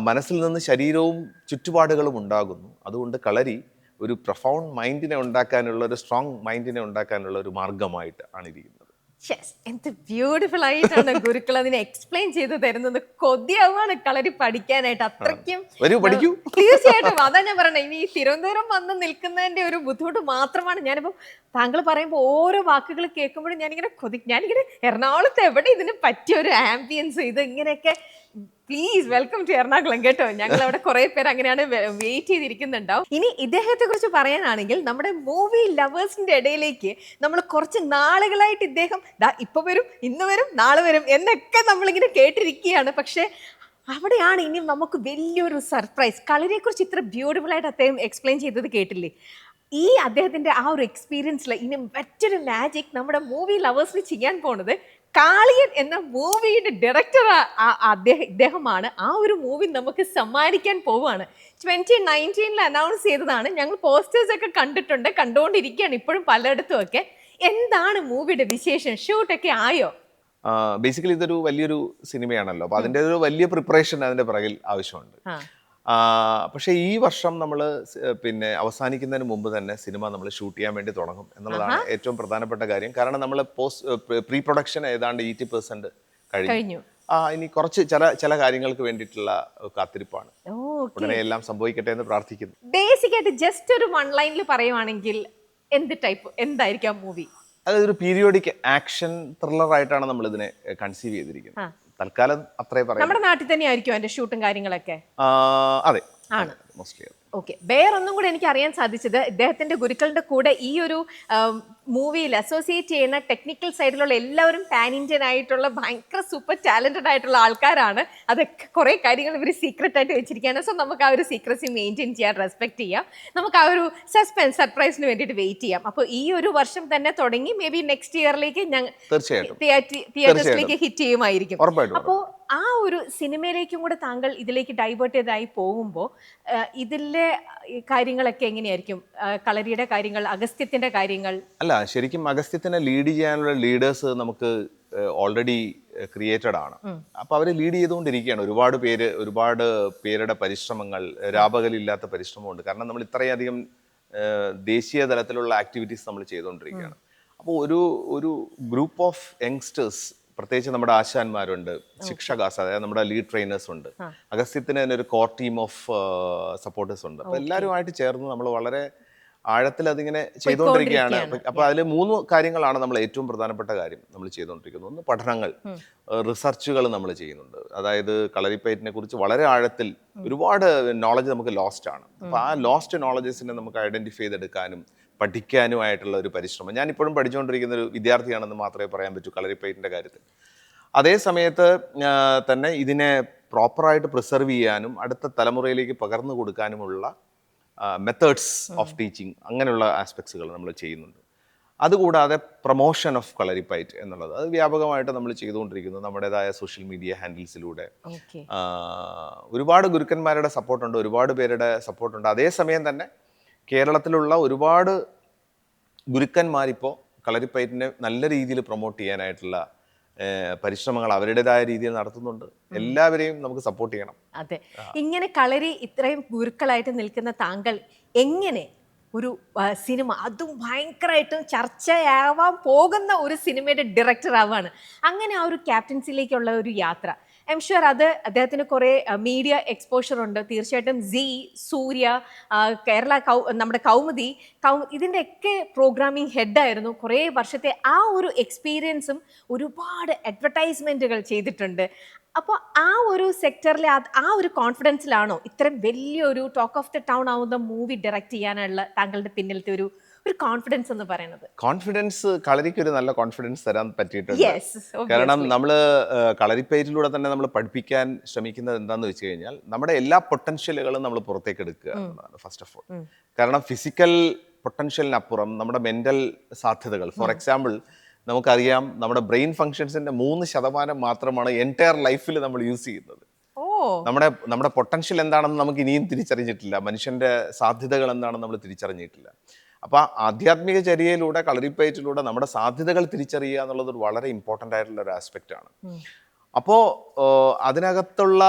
മനസ്സിൽ നിന്ന് ശരീരവും ചുറ്റുപാടുകളും ഉണ്ടാകുന്നു. അതുകൊണ്ട് കളരി ഒരു പ്രൊഫൗണ്ട് മൈൻഡിനെ ഉണ്ടാക്കാനുള്ള, ഒരു സ്ട്രോങ് മൈൻഡിനെ ഉണ്ടാക്കാനുള്ള ഒരു മാർഗമായിട്ട് ആണ് ഇരിക്കുന്നത്. എന്ത് ബ്യൂട്ടിഫുൾ ആയിട്ടാണ് ഗുരുക്കൾ അതിനെ എക്സ്പ്ലെയിൻ ചെയ്ത് തരുന്നത്. കൊതിയാവാണ് കളരി പഠിക്കാനായിട്ട്. അത്രയ്ക്കും തീർച്ചയായിട്ടും അതാ ഞാൻ പറയണേ. ഇനി തിരുവനന്തപുരം വന്ന് നിൽക്കുന്നതിന്റെ ഒരു ബുദ്ധിമുട്ട് മാത്രമാണ്. ഞാനിപ്പോൾ താങ്കൾ പറയുമ്പോൾ ഓരോ വാക്കുകൾ കേൾക്കുമ്പോഴും ഞാനിങ്ങനെ എറണാകുളത്ത് എവിടെ ഇതിന് പറ്റിയ ഒരു ആംബിയൻസ്, ഇത് ഇങ്ങനെയൊക്കെ. പ്ലീസ് വെൽക്കം ടു എറണാകുളം കേട്ടോ. ഞങ്ങൾ അവിടെ കുറെ പേര് അങ്ങനെയാണ് വെയിറ്റ് ചെയ്തിരിക്കുന്നുണ്ടാവും. ഇനി ഇദ്ദേഹത്തെ കുറിച്ച് പറയാനാണെങ്കിൽ, നമ്മുടെ മൂവി ലവേഴ്സിന്റെ ഇടയിലേക്ക് നമ്മൾ കുറച്ച് നാളുകളായിട്ട് ഇദ്ദേഹം ഇപ്പൊ വരും, ഇന്ന് വരും, നാളെ വരും എന്നൊക്കെ നമ്മളിങ്ങനെ കേട്ടിരിക്കുകയാണ്. പക്ഷെ അവിടെയാണ് ഇനി നമുക്ക് വലിയൊരു സർപ്രൈസ്. കളരിയെ കുറിച്ച് ഇത്ര ബ്യൂട്ടിഫുൾ ആയിട്ട് അദ്ദേഹം എക്സ്പ്ലെയിൻ ചെയ്തത് കേട്ടില്ലേ? ഈ അദ്ദേഹത്തിന്റെ ആ ഒരു എക്സ്പീരിയൻസിൽ ഇനി മറ്റൊരു മാജിക് നമ്മുടെ മൂവി ലവേഴ്സിന് ചെയ്യാൻ പോണത് കാളിയൻ എന്ന മൂവിയുടെ ഡയറക്ടർ ഇദ്ദേഹമാണ്. ആ ഒരു മൂവി നമുക്ക് സമ്മാനിക്കാൻ പോവുകയാണ്. 2019 അനൗൺസ് ചെയ്തതാണ്. ഞങ്ങൾ പോസ്റ്റേഴ്സ് ഒക്കെ കണ്ടുകൊണ്ടിരിക്കുകയാണ് ഇപ്പോഴും പലയിടത്തും ഒക്കെ. എന്താണ് മൂവിയുടെ വിശേഷം? ഷൂട്ടൊക്കെ ആയോ? ബേസിക്കലി ഇതൊരു വലിയൊരു സിനിമയാണല്ലോ. അപ്പൊ അതിന്റെ ഒരു വലിയ പ്രിപ്പറേഷൻ അതിന്റെ പിറകിൽ ആവശ്യമുണ്ട്. പക്ഷേ ഈ വർഷം നമ്മൾ അവസാനിക്കുന്നതിന് മുമ്പ് തന്നെ സിനിമ നമ്മൾ ഷൂട്ട് ചെയ്യാൻ വേണ്ടി തുടങ്ങും എന്നുള്ളതാണ് ഏറ്റവും പ്രധാനപ്പെട്ട കാര്യം. കാരണം നമ്മൾ പ്രീ പ്രൊഡക്ഷൻ ഏതാണ്ട് 80% കഴിഞ്ഞു. ഇനി കുറച്ച് ചില കാര്യങ്ങൾക്ക് വേണ്ടിയിട്ടുള്ള കാത്തിരിപ്പാണ്. ഉടനെ എല്ലാം സംഭവിക്കട്ടെ എന്ന് പ്രാർത്ഥിക്കുന്നു. ബേസിക് ആയിട്ട് ജസ്റ്റ് ഒരു വൺ ലൈനിൽ പറയുവാണെങ്കിൽ എന്തായിരിക്കും മൂവി? അതൊരു പീരിയോഡിക് ആക്ഷൻ ത്രില്ലർ ആയിട്ടാണ് നമ്മൾ ഇതിനെ കൺസീവ് ചെയ്തിരിക്കുന്നത്. തൽക്കാലം അത്രേ പറയാം. നമ്മുടെ നാട്ടിൽ തന്നെ ആയിരിക്കും അതിന്റെ ഷൂട്ടും കാര്യങ്ങളൊക്കെ? അതെ, ആണ്. മോസ്റ്റ്ലി. ഓക്കെ, വേറൊന്നും കൂടെ എനിക്ക് അറിയാൻ സാധിച്ചത് ഇദ്ദേഹത്തിന്റെ ഗുരുക്കളുടെ കൂടെ ഈ ഒരു മൂവിയിൽ അസോസിയേറ്റ് ചെയ്യുന്ന ടെക്നിക്കൽ സൈഡിലുള്ള എല്ലാവരും പാൻ ഇന്ത്യൻ ആയിട്ടുള്ള ഭയങ്കര സൂപ്പർ ടാലന്റഡ് ആയിട്ടുള്ള ആൾക്കാരാണ്. അതൊക്കെ കുറെ കാര്യങ്ങൾ ഇവർ സീക്രട്ട് ആയിട്ട് വെച്ചിരിക്കുകയാണ്. സോ നമുക്ക് ആ ഒരു സീക്രസി മെയിൻറ്റെയിൻ ചെയ്യാൻ, റെസ്പെക്ട് ചെയ്യാം. നമുക്ക് ആ ഒരു സസ്പെൻസ് സർപ്രൈസിന് വേണ്ടിയിട്ട് വെയിറ്റ് ചെയ്യാം. അപ്പോൾ ഈ ഒരു വർഷം തന്നെ തുടങ്ങി മേ ബി നെക്സ്റ്റ് ഇയറിലേക്ക് തീർച്ചയായിട്ടും തിയേറ്റേഴ്സിലേക്ക് ഹിറ്റ് ചെയ്യുമായിരിക്കും. ഉറപ്പായിട്ടും. അപ്പോൾ ആ ഒരു സിനിമയിലേക്കും കൂടെ താങ്കൾ ഇതിലേക്ക് ഡൈവേർട്ട് ചെയ്തായി പോകുമ്പോൾ ഇതിലെ കാര്യങ്ങളൊക്കെ എങ്ങനെയായിരിക്കും? കളരിയുടെ കാര്യങ്ങൾ, അഗസ്ത്യത്തിന്റെ കാര്യങ്ങൾ. അല്ല, ശരിക്കും അഗസ്ത്യത്തിനെ ലീഡ് ചെയ്യാനുള്ള ലീഡേഴ്സ് നമുക്ക് ഓൾറെഡി ക്രിയേറ്റഡ് ആണ്. അപ്പൊ അവര് ലീഡ് ചെയ്തുകൊണ്ടിരിക്കുകയാണ്. ഒരുപാട് പേരുടെ പരിശ്രമങ്ങൾ, രാപകലില്ലാത്ത പരിശ്രമമുണ്ട്. കാരണം നമ്മൾ ഇത്രയധികം ദേശീയ തലത്തിലുള്ള ആക്ടിവിറ്റീസ് നമ്മൾ ചെയ്തുകൊണ്ടിരിക്കുകയാണ്. അപ്പോൾ ഒരു ഗ്രൂപ്പ് ഓഫ് യങ്സ്റ്റേഴ്സ്, പ്രത്യേകിച്ച് നമ്മുടെ ആശാന്മാരുണ്ട്, ശിക്ഷകാസ്, അതായത് നമ്മുടെ ലീഡ് ട്രെയിനേഴ്സ് ഉണ്ട്. അഗസ്ത്യത്തിന് തന്നെ ഒരു കോർ ടീം ഓഫ് സപ്പോർട്ടേഴ്സ് ഉണ്ട്. അപ്പൊ എല്ലാവരുമായിട്ട് ചേർന്ന് നമ്മൾ വളരെ ആഴത്തിൽ അതിങ്ങനെ ചെയ്തുകൊണ്ടിരിക്കുകയാണ്. അപ്പൊ അതിൽ 3 കാര്യങ്ങളാണ് നമ്മൾ ഏറ്റവും പ്രധാനപ്പെട്ട കാര്യം നമ്മൾ ചെയ്തുകൊണ്ടിരിക്കുന്നത്. ഒന്ന്, പഠനങ്ങൾ, റിസർച്ചുകൾ നമ്മൾ ചെയ്യുന്നുണ്ട്. അതായത് കളരിപ്പയറ്റിനെ കുറിച്ച് വളരെ ആഴത്തിൽ ഒരുപാട് നോളജ് നമുക്ക് ലോസ്റ്റ് ആണ്. അപ്പൊ ആ ലോസ്റ്റ് നോളജസിനെ നമുക്ക് ഐഡന്റിഫൈ ചെയ്തെടുക്കാനും പഠിക്കാനുമായിട്ടുള്ള ഒരു പരിശ്രമം. ഞാൻ ഇപ്പോഴും പഠിച്ചുകൊണ്ടിരിക്കുന്ന ഒരു വിദ്യാർത്ഥിയാണെന്ന് മാത്രമേ പറയാൻ പറ്റൂ കളരിപ്പയറ്റിന്റെ കാര്യത്തിൽ. അതേ സമയത്ത് തന്നെ ഇതിനെ പ്രോപ്പറായിട്ട് പ്രിസർവ് ചെയ്യാനും അടുത്ത തലമുറയിലേക്ക് പകർന്നു കൊടുക്കാനുമുള്ള മെത്തേഡ്സ് ഓഫ് ടീച്ചിങ്, അങ്ങനെയുള്ള ആസ്പെക്ട്സുകൾ നമ്മൾ ചെയ്യുന്നുണ്ട്. അതുകൂടാതെ പ്രൊമോഷൻ ഓഫ് കളരിപ്പയറ്റ് എന്നുള്ളത് അത് വ്യാപകമായിട്ട് നമ്മൾ ചെയ്തുകൊണ്ടിരിക്കുന്നു നമ്മുടേതായ സോഷ്യൽ മീഡിയ ഹാൻഡിൽസിലൂടെ. ഒരുപാട് ഗുരുക്കന്മാരുടെ സപ്പോർട്ടുണ്ട്, ഒരുപാട് പേരുടെ സപ്പോർട്ടുണ്ട്. അതേസമയം തന്നെ കേരളത്തിലുള്ള ഒരുപാട് ഗുരുക്കന്മാരിപ്പോൾ കളരിപ്പയറ്റിനെ നല്ല രീതിയിൽ പ്രൊമോട്ട് ചെയ്യാനായിട്ടുള്ള പരിശ്രമങ്ങൾ അവരുടേതായ രീതിയിൽ നടത്തുന്നുണ്ട്. എല്ലാവരെയും നമുക്ക് സപ്പോർട്ട് ചെയ്യണം. അതെ, ഇങ്ങനെ കളരി ഇത്രയും ഗുരുക്കളായിട്ട് നിൽക്കുന്ന താങ്കൾ എങ്ങനെ ഒരു സിനിമ, അതും ഭയങ്കരമായിട്ടും ചർച്ചയാവാൻ പോകുന്ന ഒരു സിനിമയുടെ ഡയറക്ടർ ആവാണ്? അങ്ങനെ ആ ഒരു ക്യാപ്റ്റൻസിയിലേക്കുള്ള ഒരു യാത്ര, ഐ എം ഷുവർ അത് അദ്ദേഹത്തിന് കുറേ മീഡിയ എക്സ്പോഷർ ഉണ്ട്. തീർച്ചയായിട്ടും സീ, സൂര്യ, കേരള നമ്മുടെ കൗമുദി ഇതിൻ്റെയൊക്കെ പ്രോഗ്രാമിംഗ് ഹെഡായിരുന്നു. കുറേ വർഷത്തെ ആ ഒരു എക്സ്പീരിയൻസും ഒരുപാട് അഡ്വർടൈസ്മെൻറ്റുകൾ ചെയ്തിട്ടുണ്ട്. അപ്പോൾ ആ ഒരു സെക്ടറിലെ ആ ഒരു കോൺഫിഡൻസിലാണോ ഇത്രയും വലിയൊരു ടോക്ക് ഓഫ് ദ ടൗൺ ആവുന്ന മൂവി ഡയറക്റ്റ് ചെയ്യാനുള്ള താങ്കളുടെ പിന്നിലത്തെ ഒരു കോൺഫിഡൻസ് എന്ന് പറയുന്നത്? കോൺഫിഡൻസ്, കളരിക്ക് ഒരു നല്ല കോൺഫിഡൻസ് തരാൻ പറ്റിയിട്ടുണ്ട്. കാരണം നമ്മൾ കളരിപ്പയറ്റിലൂടെ തന്നെ നമ്മൾ പഠിപ്പിക്കാൻ ശ്രമിക്കുന്നത് എന്താണെന്ന് വെച്ച് കഴിഞ്ഞാൽ നമ്മുടെ എല്ലാ പൊട്ടൻഷ്യലുകളും നമ്മൾ പുറത്തേക്ക് എടുക്കുക എന്നതാണ് ഫസ്റ്റ് ഓഫ് ഓൾ. കാരണം ഫിസിക്കൽ പൊട്ടൻഷ്യലിനപ്പുറം നമ്മുടെ മെന്റൽ സാധ്യതകൾ, ഫോർ എക്സാമ്പിൾ നമുക്കറിയാം നമ്മുടെ ബ്രെയിൻ ഫങ്ഷൻസിന്റെ 3% മാത്രമാണ് എൻറ്റയർ ലൈഫിൽ നമ്മൾ യൂസ് ചെയ്യുന്നത്. നമ്മുടെ പൊട്ടൻഷ്യൽ എന്താണെന്ന് നമുക്ക് ഇനിയും തിരിച്ചറിഞ്ഞിട്ടില്ല, മനുഷ്യന്റെ സാധ്യതകൾ എന്താണെന്ന് നമ്മൾ തിരിച്ചറിഞ്ഞിട്ടില്ല. അപ്പൊ ആധ്യാത്മിക ചര്യയിലൂടെ, കളരിപ്പയറ്റിലൂടെ നമ്മുടെ സാധ്യതകൾ തിരിച്ചറിയുക എന്നുള്ളത് വളരെ ഇമ്പോർട്ടൻ്റ് ആയിട്ടുള്ള ഒരു ആസ്പെക്റ്റ് ആണ്. അപ്പോൾ അതിനകത്തുള്ള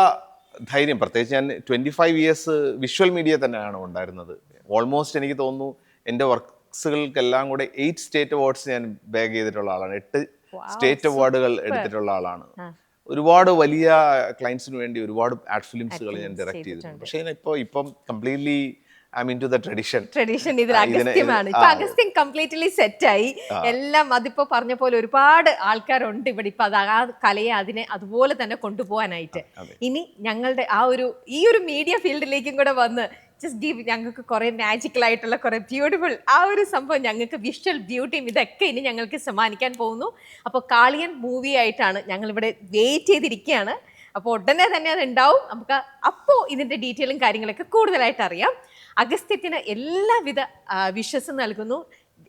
ധൈര്യം, പ്രത്യേകിച്ച് ഞാൻ 25 ഇയേഴ്സ് വിഷ്വൽ മീഡിയ തന്നെയാണ് ഉണ്ടായിരുന്നത്. ഓൾമോസ്റ്റ് എനിക്ക് തോന്നുന്നു എൻ്റെ വർക്ക്സുകൾക്കെല്ലാം കൂടെ 8 സ്റ്റേറ്റ് അവാർഡ്സ് ഞാൻ ബാഗ് ചെയ്തിട്ടുള്ള ആളാണ്. 8 സ്റ്റേറ്റ് അവാർഡുകൾ എടുത്തിട്ടുള്ള ആളാണ്. ഒരുപാട് വലിയ ക്ലയൻസിന് വേണ്ടി ഒരുപാട് ആഡ് ഫിലിംസുകൾ ഞാൻ ഡയറക്റ്റ് ചെയ്തിട്ടുണ്ട്. പക്ഷേ ഇപ്പം completely I'm into the tradition. ഇതിൽ അഗസ്ത്യമാണ്. ഇപ്പൊ അഗസ്ത്യം കംപ്ലീറ്റ്ലി സെറ്റായി എല്ലാം. അതിപ്പോ പറഞ്ഞ പോലെ ഒരുപാട് ആൾക്കാരുണ്ട് ഇവിടെ. ഇപ്പൊ അത് ആ കലയെ അതുപോലെ തന്നെ കൊണ്ടുപോകാനായിട്ട് ഇനി ഞങ്ങളുടെ ഈ ഒരു മീഡിയ ഫീൽഡിലേക്കും കൂടെ വന്ന് ജസ്റ്റ് ഗീവ് ഞങ്ങൾക്ക് കുറെ മാജിക്കൽ ആയിട്ടുള്ള കുറെ ബ്യൂട്ടിഫുൾ ആ ഒരു സംഭവം, ഞങ്ങൾക്ക് വിഷ്വൽ ബ്യൂട്ടിയും ഇതൊക്കെ ഇനി ഞങ്ങൾക്ക് സമ്മാനിക്കാൻ പോകുന്നു. അപ്പോൾ കാളിയൻ മൂവി ആയിട്ടാണ് ഞങ്ങൾ ഇവിടെ വെയിറ്റ് ചെയ്തിരിക്കുകയാണ്. അപ്പോൾ ഉടനെ തന്നെ അത് ഉണ്ടാവും. നമുക്ക് അപ്പോൾ ഇതിൻ്റെ ഡീറ്റെയിലും കാര്യങ്ങളൊക്കെ കൂടുതലായിട്ട് അറിയാം. അഗസ്ത്യത്തിന് എല്ലാവിധ വിശ്വസം നൽകുന്നു.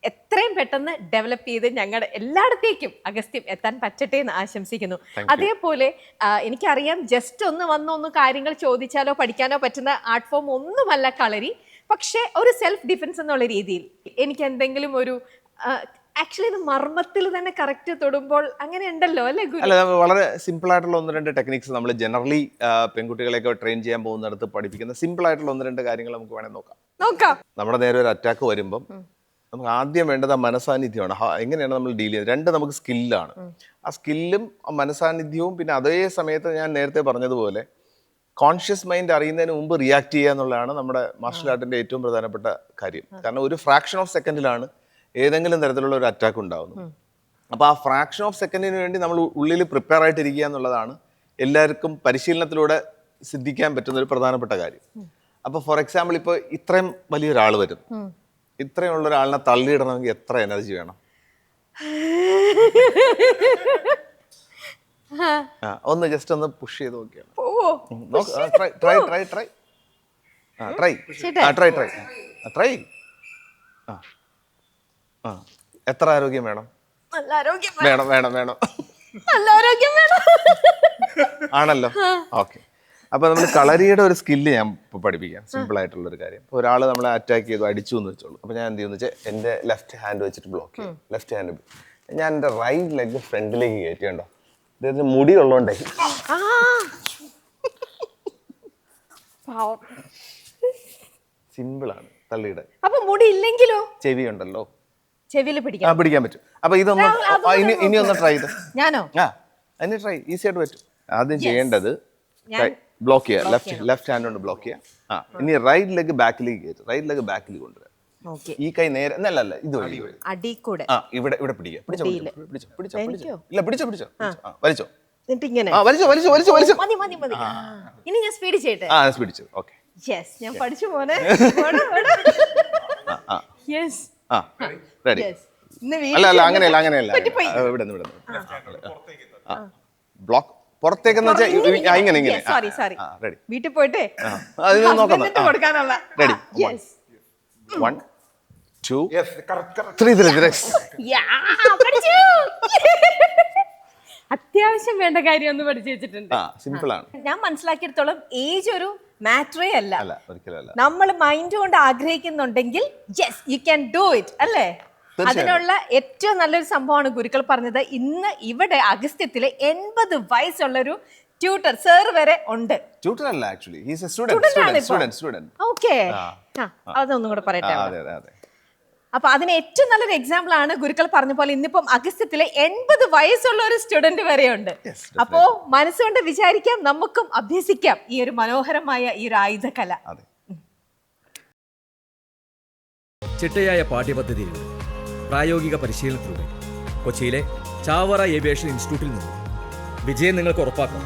എത്രയും പെട്ടെന്ന് ഡെവലപ്പ് ചെയ്ത് ഞങ്ങളുടെ എല്ലായിടത്തേക്കും അഗസ്ത്യം എത്താൻ പറ്റട്ടെ എന്ന് ആശംസിക്കുന്നു. അതേപോലെ എനിക്കറിയാം, ജസ്റ്റ് ഒന്ന് കാര്യങ്ങൾ ചോദിച്ചാലോ പഠിക്കാനോ പറ്റുന്ന ആർട്ട് ഫോം ഒന്നുമല്ല കളരി. പക്ഷേ ഒരു സെൽഫ് ഡിഫെൻസ് എന്നുള്ള രീതിയിൽ എനിക്ക് എന്തെങ്കിലും ഒരു ആക്ച്വലി ഇത് മർമ്മത്തിൽ തന്നെ കറക്റ്റ് തൊടുമ്പോൾ അങ്ങനെ ഉണ്ടല്ലോ അല്ലേ? അല്ല, വളരെ സിമ്പിൾ ആയിട്ടുള്ള 1-2 ടെക്നിക്സ് നമ്മൾ ജനറലി പെൺകുട്ടികളെയൊക്കെ ട്രെയിൻ ചെയ്യാൻ പോകുന്നിടത്ത് പഠിപ്പിക്കുന്ന സിമ്പിൾ ആയിട്ടുള്ള 1-2 കാര്യങ്ങൾ നമുക്ക് വേണേൽ നോക്കാം. നമ്മുടെ നേരെ ഒരു അറ്റാക്ക് വരുമ്പം നമുക്ക് ആദ്യം വേണ്ടത് ആ മനസാന്നിധ്യമാണ്. എങ്ങനെയാണ് നമ്മൾ ഡീൽ ചെയ്യുന്നത്? 2 നമുക്ക് സ്കില്ലാണ്. ആ സ്കില്ലും മനസാന്നിധ്യവും, പിന്നെ അതേ സമയത്ത് ഞാൻ നേരത്തെ പറഞ്ഞതുപോലെ കോൺഷ്യസ് മൈൻഡ് അറിയുന്നതിന് മുമ്പ് റിയാക്ട് ചെയ്യുക എന്നുള്ളതാണ് നമ്മുടെ മാർഷൽ ആർട്ടിന്റെ ഏറ്റവും പ്രധാനപ്പെട്ട കാര്യം. കാരണം ഒരു ഫ്രാക്ഷൻ ഓഫ് സെക്കൻഡിലാണ് ഏതെങ്കിലും തരത്തിലുള്ള ഒരു അറ്റാക്ക് ഉണ്ടാകുന്നു. അപ്പോൾ ആ ഫ്രാക്ഷൻ ഓഫ് സെക്കൻഡിന് വേണ്ടി നമ്മൾ ഉള്ളിൽ പ്രിപ്പയർ ആയിട്ടിരിക്കുക എന്നുള്ളതാണ് എല്ലാവർക്കും പരിശീലനത്തിലൂടെ സിദ്ധിക്കാൻ പറ്റുന്ന ഒരു പ്രധാനപ്പെട്ട കാര്യം. അപ്പൊ ഫോർ എക്സാമ്പിൾ ഇപ്പൊ ഇത്രയും വലിയൊരാൾ വരും, ഇത്രയും ഉള്ള ഒരാളിനെ തള്ളിയിടണമെങ്കിൽ എത്ര എനർജി വേണം? ഒന്ന് ജസ്റ്റ് ഒന്ന് പുഷ് ചെയ്ത് നോക്കിയാണ്. ട്രൈ. എത്ര ആരോഗ്യം വേണം? വേണം വേണം വേണം ആണല്ലോ. ഓക്കെ, അപ്പൊ നമ്മൾ കളരിയുടെ ഒരു സ്കില്ല് ഞാൻ ഇപ്പൊ പഠിപ്പിക്കാം. സിമ്പിൾ ആയിട്ടുള്ള ഒരു കാര്യം. ഒരാൾ നമ്മളെ അറ്റാക്ക് ചെയ്തു, അടിച്ചു എന്ന് വെച്ചോളൂ. അപ്പൊ ഞാൻ എന്ത് ചെയ്യുന്ന വെച്ചാൽ എന്റെ ലെഫ്റ്റ് ഹാൻഡ് വെച്ചിട്ട് ബ്ലോക്ക് ചെയ്യും. ലെഫ്റ്റ് ഹാൻഡ് ഞാൻ എന്റെ റൈറ്റ് ലെഗ് ഫ്രണ്ടിലേക്ക് കയറ്റിയുണ്ടോ, ഇതിന് മുടി ഉള്ളോണ്ടേ സിമ്പിളാണ് തള്ളിയുടെ. അപ്പൊ മുടി ഇല്ലെങ്കിലോ? ചെവി ഉണ്ടല്ലോ, ചെവിയിൽ പിടിക്കാം പറ്റും. അപ്പൊ ഇതൊന്ന് ഇനി ഒന്ന് ട്രൈ ചെയ്ത്. ഞാനോ? അതിന് ട്രൈ, ഈസി ആയിട്ട് പറ്റും. ആദ്യം ചെയ്യേണ്ടത് ബ്ലോക്ക് ചെയ്യാം, ലെഫ്റ്റ് ഹാൻഡ് കൊണ്ട് ബ്ലോക്ക് ചെയ്യാം. ഇനി റൈറ്റ് ലെഗ് ബാക്കിലേക്ക് കയറ്റും, റൈറ്റ് ലെഗ് ബാക്കിൽ കൊണ്ടുവരാം. ഈ കൈ നേരെ അല്ല ഇത് വഴി അടി കൂടെ ഇവിടെ പിടിക്കാം. പിടിച്ചോ വലിച്ചോ, ഇങ്ങനെ വലിച്ചോ. മതി മതി മതി. ഇനി ഞാൻ സ്പീഡ് ചെയ്യട്ടെ? സ്പീഡ് ചെയ്തു. ഓക്കെ, യെസ്, ഞാൻ പഠിച്ചു മോനെ. Yes, ready. അല്ല അങ്ങനെയല്ല ഇവിടെ ബ്ലോക്ക് പുറത്തേക്കെന്ന് വെച്ചാൽ ഇങ്ങനെ സോറി റെഡി. വീട്ടിൽ പോയിട്ട് കൊടുക്കാനുള്ള റെഡി. 1 2 3 അത്യാവശ്യം വേണ്ട കാര്യം ഒന്ന് പഠിച്ചു വെച്ചിട്ടുണ്ട്. സിമ്പിൾ ആണ്. ഞാൻ മനസ്സിലാക്കിയെടുത്തോളം ഏജ് ഒരു മാറ്ററേ അല്ല. ഒരിക്കലല്ല. നമ്മൾ മൈൻഡ് കൊണ്ട് ആഗ്രഹിക്കുന്നുണ്ടെങ്കിൽ yes you can do it അല്ലേ? അതിനുള്ള ഏറ്റവും നല്ലൊരു സംഭവമാണ് ഗുരുക്കൾ പറഞ്ഞത്. ഇന്ന് ഇവിടെ അഗസ്ത്യത്തിലെ 80 വയസ്സുള്ളൊരു ട്യൂട്ടർ സർ വരെ ഉണ്ട്. ട്യൂട്ടർ അല്ല, actually he is A student. Okay, അതൊന്നും കൂടെ പറയട്ടെ. അപ്പൊ അതിന് ഏറ്റവും നല്ലൊരു എക്സാമ്പിൾ ആണ് ഗുരുക്കൾ പറഞ്ഞ പോലെ ഇന്നിപ്പം അഗസ്ത്യത്തിലെ 80 വയസ്സുള്ള ഒരു സ്റ്റുഡന്റ് വരെയുണ്ട്. അപ്പോ മനസ്സുകൊണ്ട് വിചാരിക്കാം, നമുക്കും അഭ്യസിക്കാം ഈ ഒരു മനോഹരമായ ഈ ഒരു ആയുധകല. ചിട്ടയായ പാഠ്യപദ്ധതിയിലൂടെ പ്രായോഗിക പരിശീലനത്തിലൂടെ കൊച്ചിയിലെ ചാവറ ഏവിയേഷൻ ഇൻസ്റ്റിറ്റ്യൂട്ടിൽ നിന്നും വിജയം നിങ്ങൾക്ക് ഉറപ്പാക്കാം.